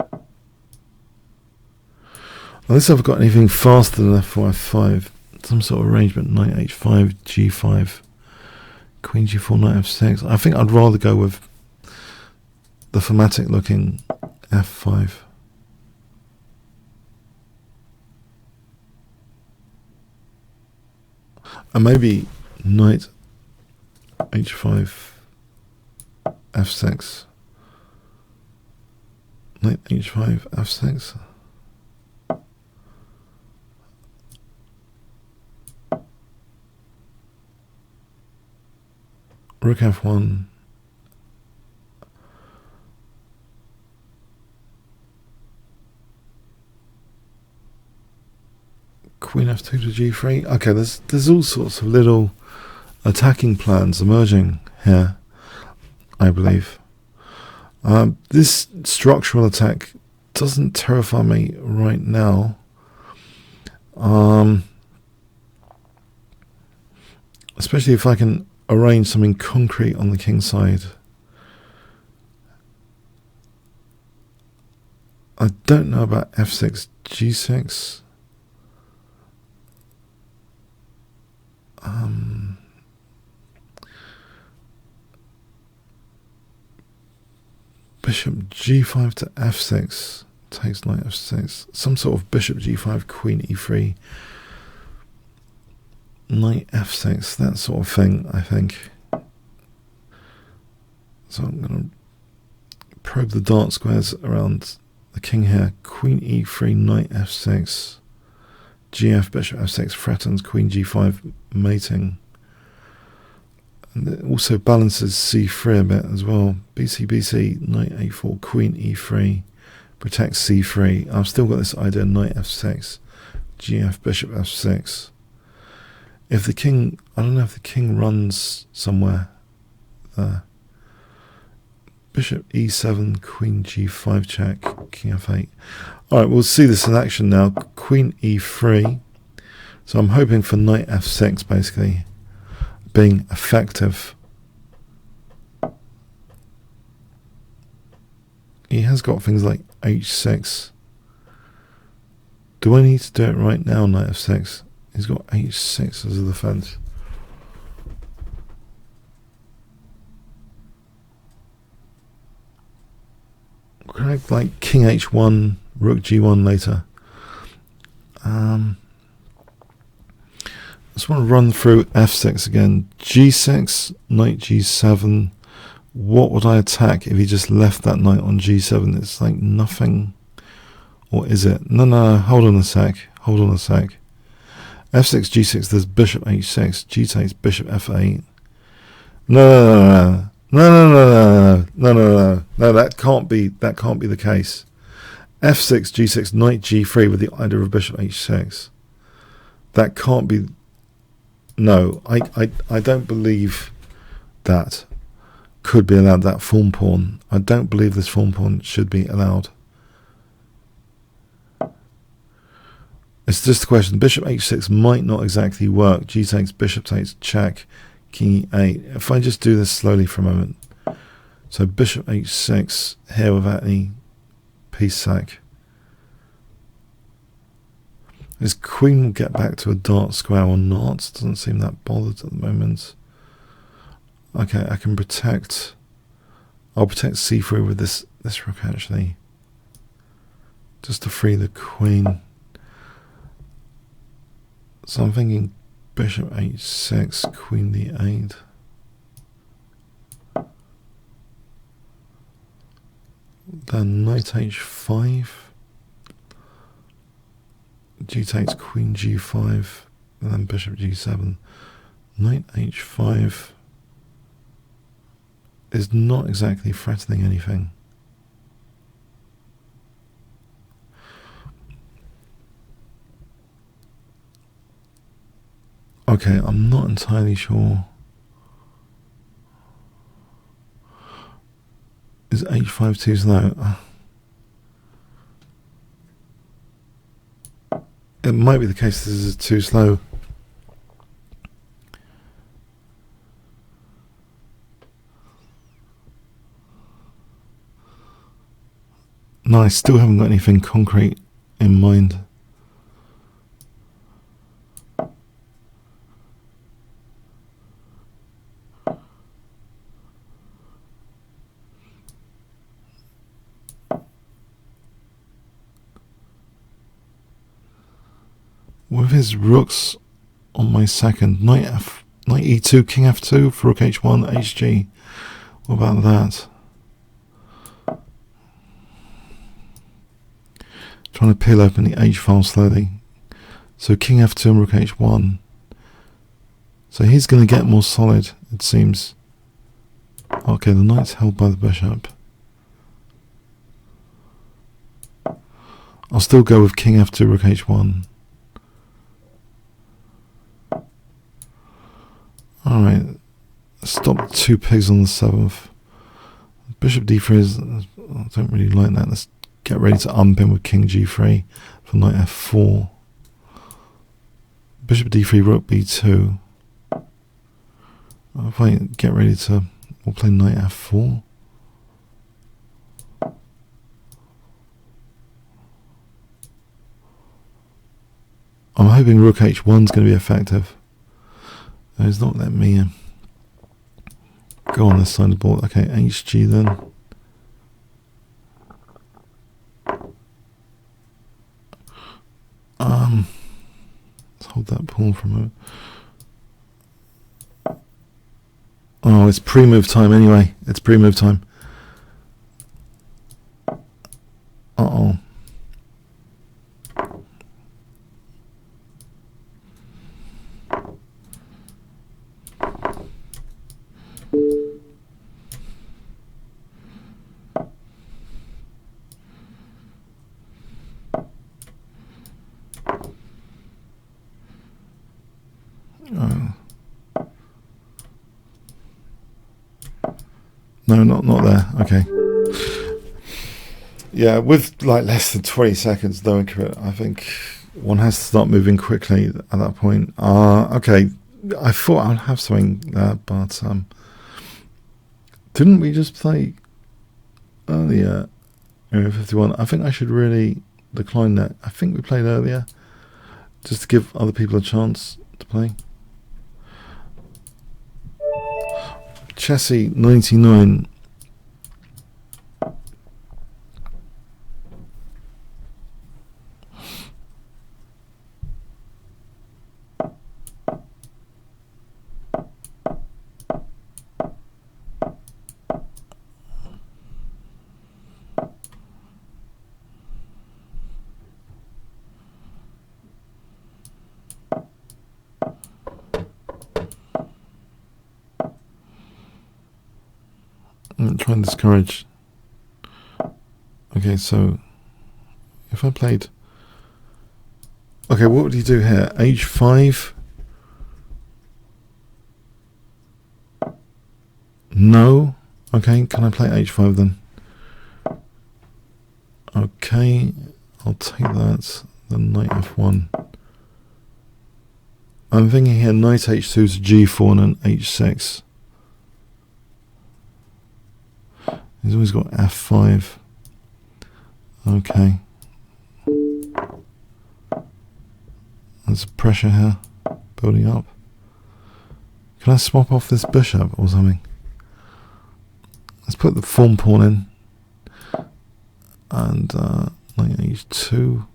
Unless I've got anything faster than f4, f5. Some sort of arrangement, knight h5, g5, queen g4, knight f6. I think I'd rather go with the thematic looking f5. And maybe knight h5, f6. Knight h5, f6. Rook f1. f2 to g3. Okay, there's all sorts of little attacking plans emerging here, I believe. This structural attack doesn't terrify me right now. Especially if I can arrange something concrete on the king side. I don't know about f6, g6. Bishop g5 to f6 takes knight f6. Some sort of bishop g5, queen e3, knight f6, that sort of thing, I think. So I'm going to probe the dark squares around the king here. Queen e3, knight f6, gf, bishop f6 threatens queen g5 mating. And it also balances c3 a bit as well. bc, knight a4, queen e3, protects c3. I've still got this idea, knight f6, gf, bishop f6. If the king, I don't know if the king runs somewhere there. Bishop e7, queen g5 check, king f8. Alright, we'll see this in action now. Queen e3. So I'm hoping for knight f6 basically being effective. He has got things like h6. Do I need to do it right now, knight f6? He's got h6 as a defense. Can I like king h1, rook g1 later? I just want to run through f6 again. G6, knight g7. What would I attack if he just left that knight on g7? It's like nothing. Or is it? No, hold on a sec. f6, g6, there's bishop h6. G takes bishop f8. No, that can't be the case. f6, g6, knight g3 with the idea of bishop h6. That can't be. No, I don't believe that could be allowed, that form pawn. I don't believe this form pawn should be allowed. It's just a question. Bishop h6 might not exactly work. G takes, bishop takes, check, king e8. If I just do this slowly for a moment. So bishop h6 here without any piece sack. His queen will get back to a dark square or not. Doesn't seem that bothered at the moment. Okay, I can protect. I'll protect c3 with this rook actually. Just to free the queen. So I'm thinking bishop h6, queen d8. Then knight h5. G takes queen g5, and then bishop g7. Knight h5 is not exactly threatening anything. Okay, I'm not entirely sure. Is h5 too slow? It might be the case this is too slow. No, I still haven't got anything concrete in mind. With his rooks on my second, knight e2, king f2 for rook h1, hg. What about that? Trying to peel open the h file slowly. So king f2 and rook h1. So he's going to get more solid, it seems. Okay, the knight's held by the bishop. I'll still go with king f2, rook h1. Alright, stop 2 pigs on the 7th. Bishop d3 is, I don't really like that. Let's get ready to ump in with king g3 for knight f4. Bishop d3, rook b2. If I get ready to, we'll play knight f4. I'm hoping rook h1 is going to be effective. It's not letting me go on this side of the board. Okay, hg then. Let's hold that pawn for a moment. Oh, it's pre-move time anyway. It's pre-move time. Uh-oh. No, not there. Okay. Yeah, with like less than 20 seconds though, I think one has to start moving quickly at that point. Okay. I thought I'd have something there, but didn't we just play earlier? Area 51. I think I should really decline that. I think we played earlier, just to give other people a chance to play. Chessie 99. I'm trying to discourage. Okay, so if I played, okay, what would you do here? H5? No. Okay, can I play H5 then? Okay, I'll take that. Then knight F1. I'm thinking here knight H2 to G4 and then H6. He's always got F5. Okay. There's pressure here building up. Can I swap off this bishop or something? Let's put the form pawn in. And knight H2.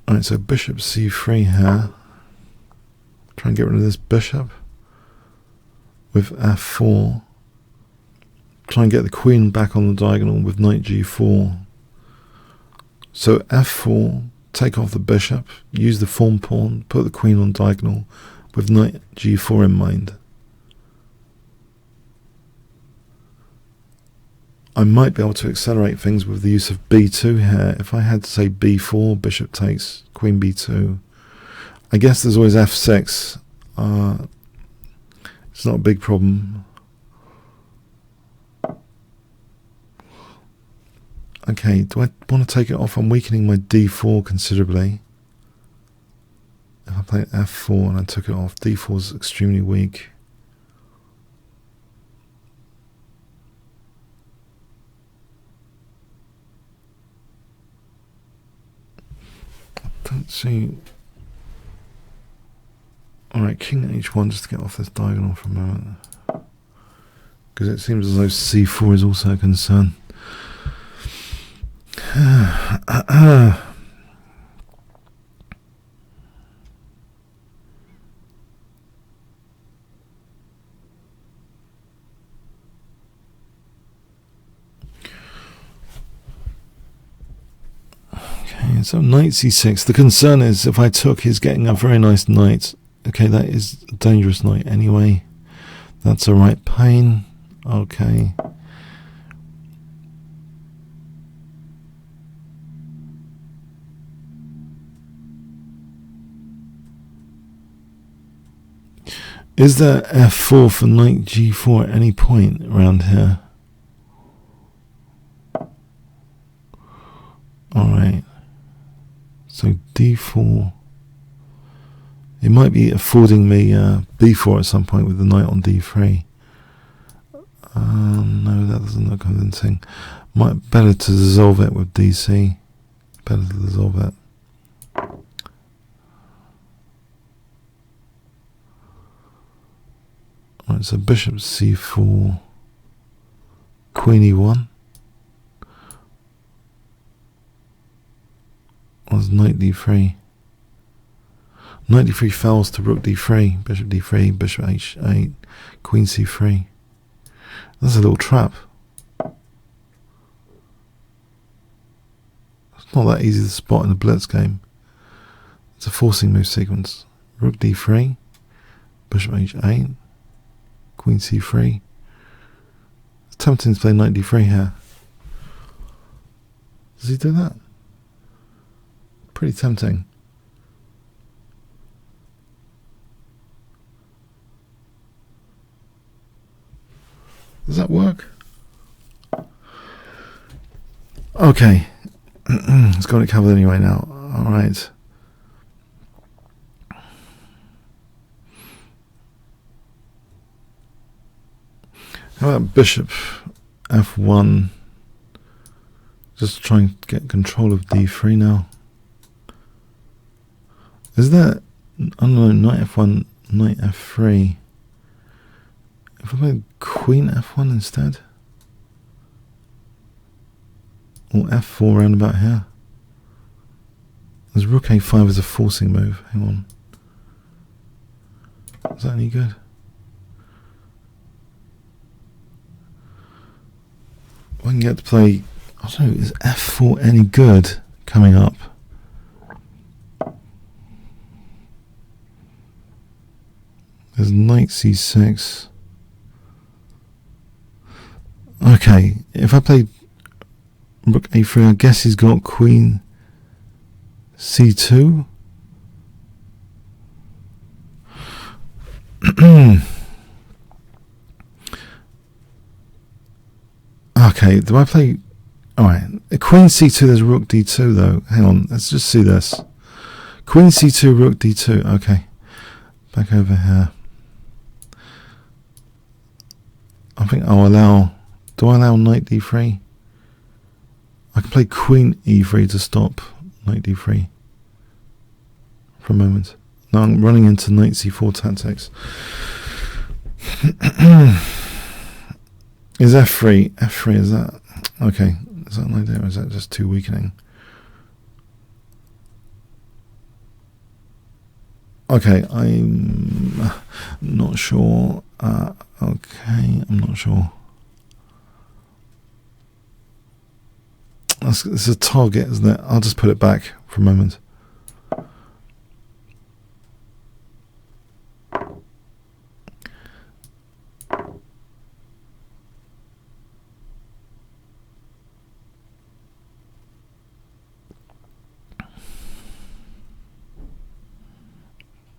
Alright, so bishop c3 here. Try and get rid of this bishop with f4. Try and get the queen back on the diagonal with knight g4. So f4, take off the bishop, use the form pawn, put the queen on diagonal with knight g4 in mind. I might be able to accelerate things with the use of b2 here. If I had to say b4, bishop takes, queen b2. I guess there's always f6. It's not a big problem. Okay, do I want to take it off? I'm weakening my d4 considerably. If I play f4 and I took it off, d4 is extremely weak. Don't see. Alright, king h1 just to get off this diagonal for a moment. Because it seems as though c4 is also a concern. Okay, so knight c6. The concern is if I took, he's getting a very nice knight. Okay, that is a dangerous knight anyway. That's a right pain. Okay. Is there f4 for knight g4 at any point around here? Alright. So d4. It might be affording me b4 at some point with the knight on d3. No, that doesn't look convincing. Better to dissolve it with dc. Better to dissolve it. Right, so bishop c4, queen e1. Was knight d3. Knight d3 falls to rook d3, bishop d3, bishop h8, queen c3. That's a little trap. It's not that easy to spot in a blitz game. It's a forcing move sequence. Rook d3, bishop h8, queen c3. It's tempting to play knight d3 here. Does he do that? Pretty tempting. Does that work? Okay. It's got it covered anyway now. Alright. How about bishop f1? Just trying to get control of d3 now. Is that, I don't know, knight f1, knight f3? If I play queen f1 instead? Or f4 round about here? There's rook a5 as a forcing move. Hang on. Is that any good? I can get to play, I don't know, is f4 any good coming up? There's knight c6. Okay, if I play rook a3, I guess he's got queen c2. Okay, do I play... Alright, queen c2, there's rook d2 though. Hang on, let's just see this. Queen c2, rook d2, okay. Back over here. I think I'll allow... Do I allow knight d3? I can play queen e3 to stop knight d3 for a moment. Now I'm running into knight c4 tactics. Is f3? F3, is that... Okay, is that an idea or is that just too weakening? Okay, I'm not sure. Okay, I'm not sure. It's a target, isn't it? I'll just put it back for a moment.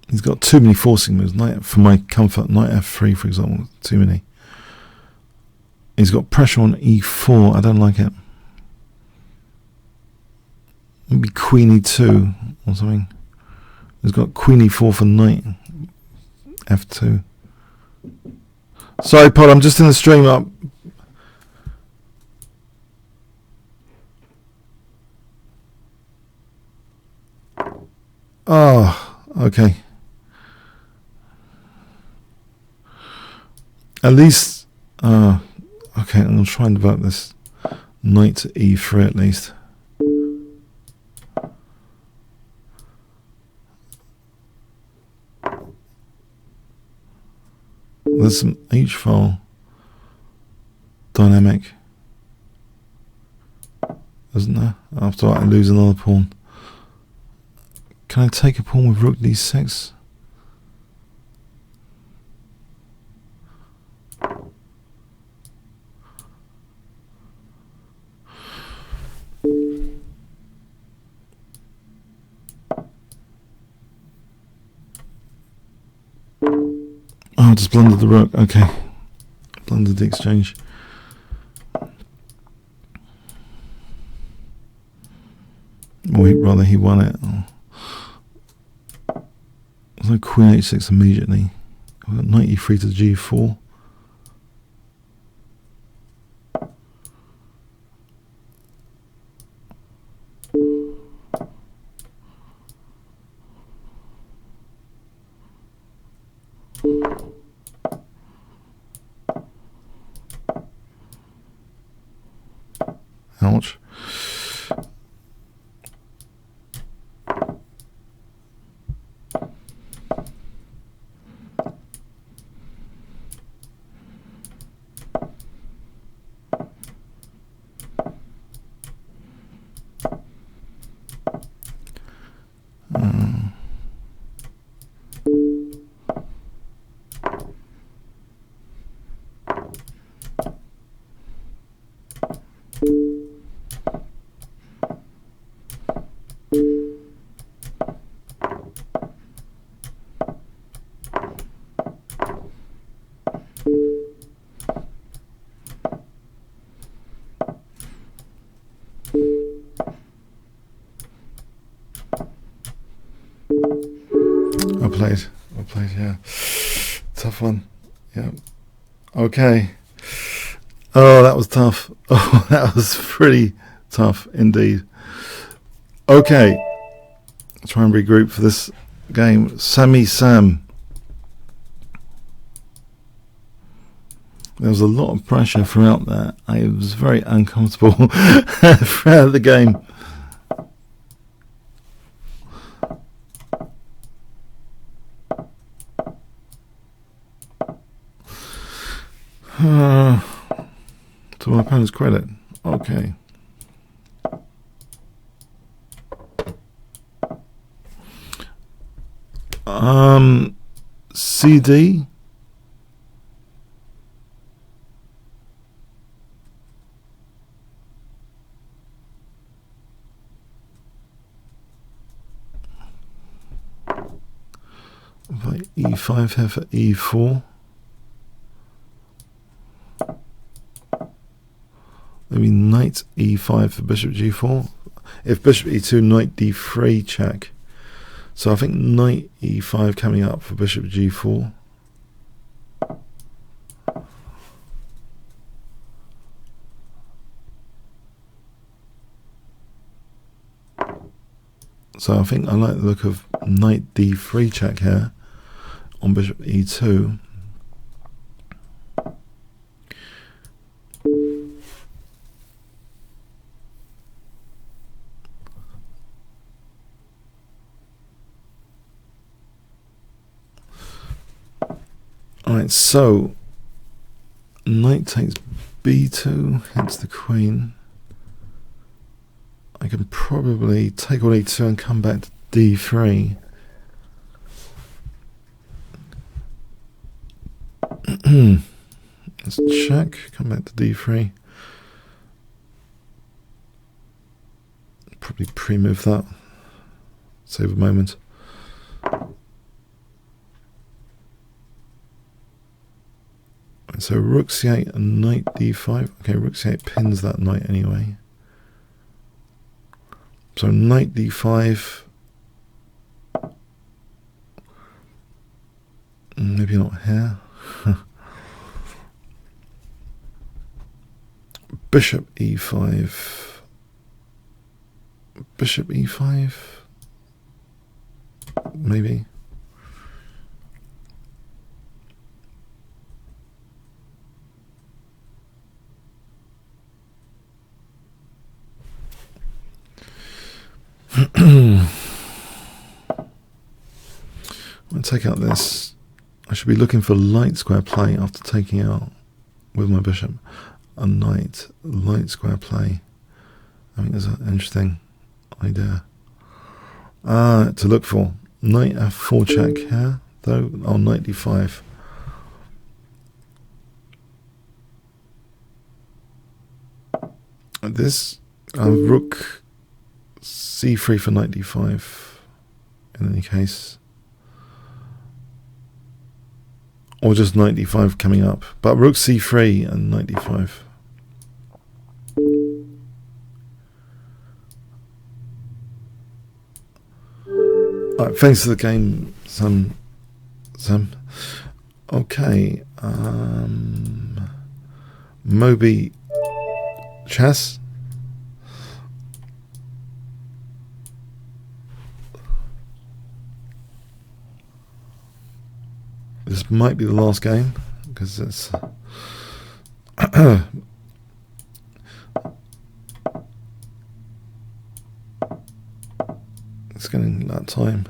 He's got too many forcing moves. For my comfort, knight f3, for example, too many. He's got pressure on e4. I don't like it. Maybe queen e2 or something. He's got queen e4 for knight f2. Sorry, Pod, I'm just in the stream up. Oh, okay. At least, okay, I'm going to try and develop this knight to e3 at least. There's some h-file dynamic, isn't there? After I lose another pawn. Can I take a pawn with rook d6? Oh, I just blundered the rook. Okay. Blundered the exchange. Or rather, he won it. There's no queen h6 immediately. We've got knight e3 to g4. Ouch. Well played, yeah. Tough one. Yeah. Okay. Oh, that was tough. Oh, that was pretty tough indeed. Okay. I'll try and regroup for this game. Sammy Sam. There was a lot of pressure throughout that. I was very uncomfortable throughout the game. To my opponent's credit. Okay. CD. E5 here for E4. Maybe knight E5 for bishop G4. If bishop E2, knight D3 check. So I think knight E5 coming up for bishop G4. So I think I like the look of knight D3 check here on bishop E2. Alright, so knight takes B2, hits the queen. I can probably take on E2 and come back to D3. Let's check, come back to D3. Probably pre-move that. Save a moment. So rook c8 and knight d5. Okay, rook c8 pins that knight anyway. So knight d5. Maybe not here. Bishop e5. Bishop e5. Maybe. I'm going to take out this. I should be looking for light square play after taking out with my bishop a knight. Light square play. I think that's an interesting idea. to look for. Knight f4 check here, though. Oh, knight d5. This rook c3 for knight d5 in any case, or just knight d5 coming up, but rook c3 and knight d5. Alright, thanks for the game, Sam. Okay, Moby Chess. This might be the last game because it's it's getting that time.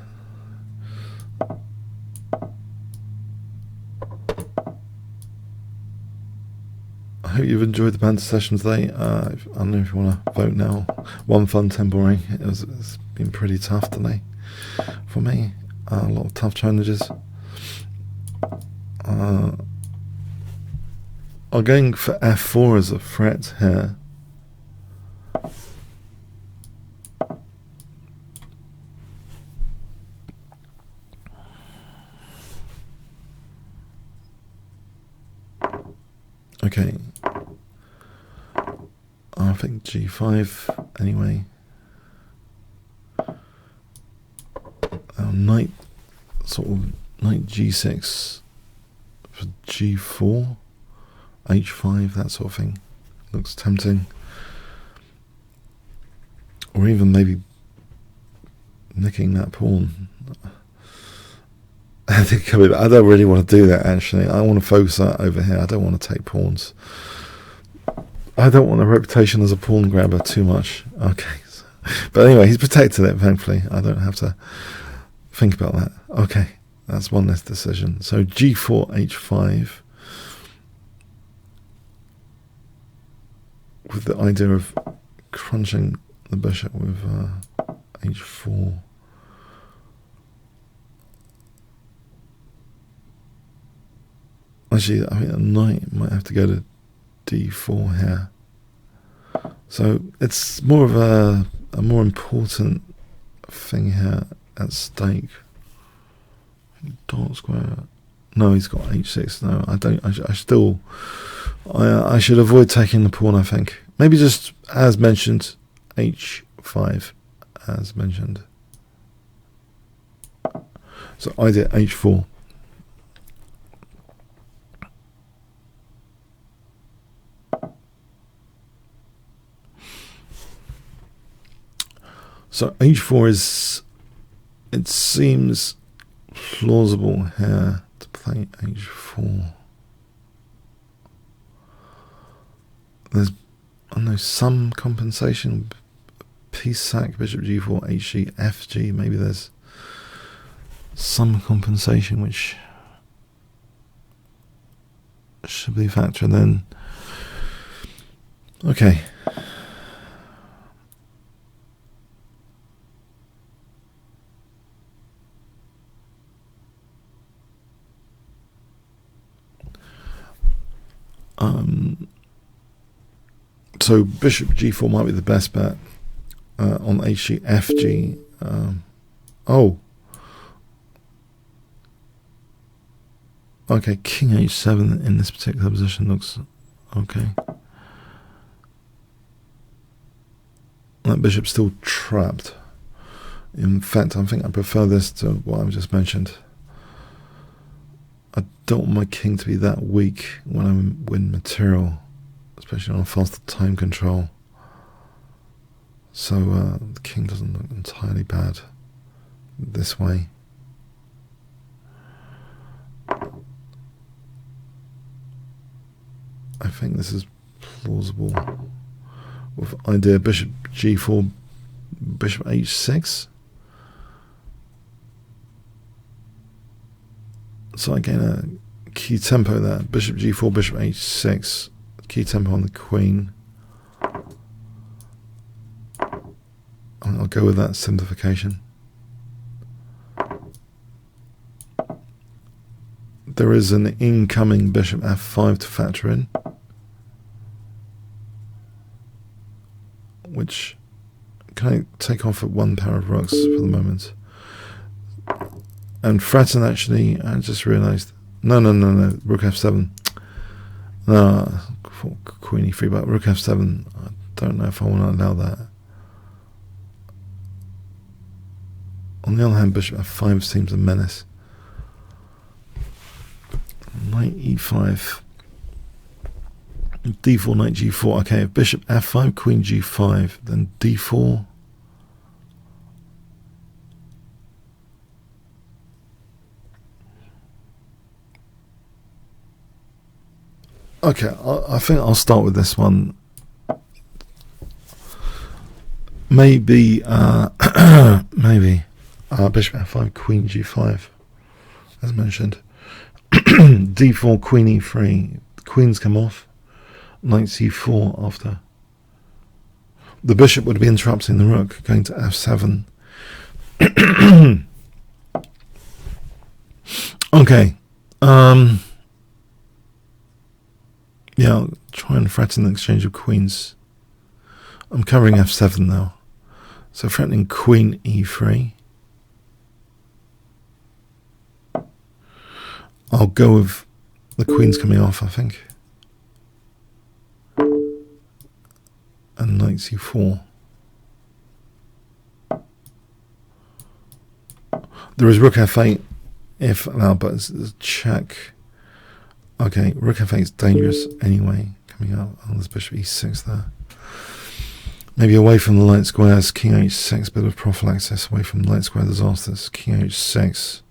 I hope you've enjoyed the banter session today. I don't know if you want to vote now. One fun, 10 boring. It's been pretty tough today for me. A lot of tough challenges. I'm going for f4 as a threat here. Okay, I think g5 anyway. Knight, sort of knight g6 for g4, h5, that sort of thing. Looks tempting. Or even maybe nicking that pawn. I don't really want to do that actually. I want to focus that over here. I don't want to take pawns. I don't want a reputation as a pawn grabber too much. Okay. But anyway, he's protected it, thankfully. I don't have to think about that. Okay. That's one less decision. So g4, h5. With the idea of crunching the bishop with h4. Actually, I think a knight might have to go to d4 here. So it's more of a more important thing here at stake. Dot square. No, he's got h6. No, I don't. I should avoid taking the pawn. I think maybe just as mentioned, h5 as mentioned. So I did h4. So h4 is, it seems plausible here to play h4. There's, I don't know, some compensation. Piece sack, bishop g4, hg, fg. Maybe there's some compensation which should be factored in. Okay. So bishop g4 might be the best bet on hg, fg. Oh, okay. King h7 in this particular position looks okay. That bishop's still trapped. In fact, I think I prefer this to what I've just mentioned. I don't want my king to be that weak when I win material, especially on a faster time control. So the king doesn't look entirely bad this way. I think this is plausible with idea bishop g4, bishop h6. So again, a key tempo there. Bishop g4, bishop h6. Key tempo on the queen. I'll go with that simplification. there is an incoming bishop f5 to factor in, which can I take off at one pair of rooks for the moment. And threaten, actually, I just realised, no, rook f7. No, queen e3, but rook f7, I don't know if I want to allow that. On the other hand, bishop f5 seems a menace. Knight e5. d4, knight g4. Okay, if bishop f5, queen g5, then d4. Okay, I think I'll start with this one. Maybe, maybe bishop f5, queen g5, as mentioned. d4, queen e3. The queens come off. Knight c4 after. The bishop would be interrupting the rook, going to f7. Okay. Yeah, I'll try and threaten the exchange of queens. I'm covering f7 now. So threatening queen e3. I'll go with the queens coming off, I think. And knight c4. There is rook f8 if allowed, but it's a check. Okay, rook f8 is dangerous anyway. Coming up, oh, there's bishop e6 there. Maybe away from the light squares, king h6, bit of prophylaxis, away from light square disasters, king h6.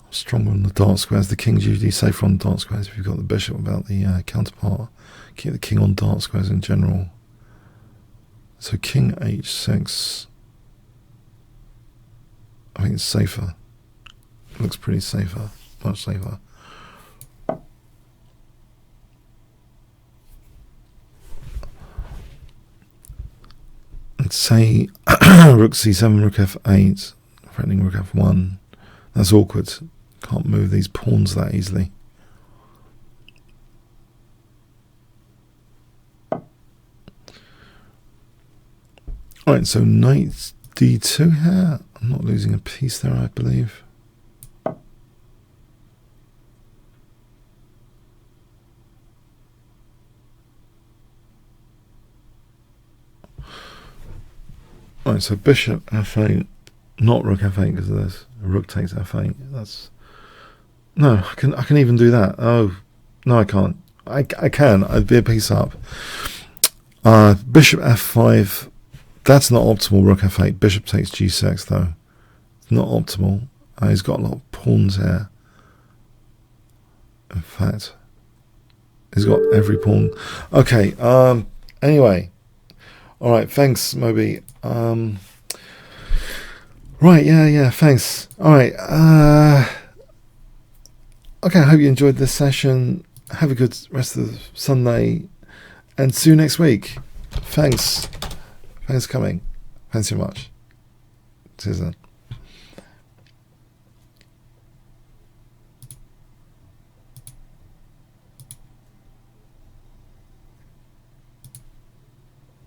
Stronger on the dark squares. The king's usually safer on dark squares if you've got the bishop without the counterpart. Keep the king on dark squares in general. So king h6. I think it's safer. It looks pretty safer, much safer. Let's say rook c7, rook f8, threatening rook f1. That's awkward. Can't move these pawns that easily. Alright, so knight d2 here. I'm not losing a piece there, I believe. Alright, so bishop f8, not rook f8 because of this. Rook takes f8. That's no. I can even do that. Oh no, I can't. I can. I'd be a piece up. Bishop f5. That's not optimal. Rook f8. Bishop takes g6 though. It's not optimal. He's got a lot of pawns here. In fact, he's got every pawn. Okay. Anyway. All right. Thanks, Moby. Right, yeah, thanks. Alright, okay, I hope you enjoyed this session. Have a good rest of the Sunday, and see you next week. Thanks for coming. Thanks so much. Cheers then.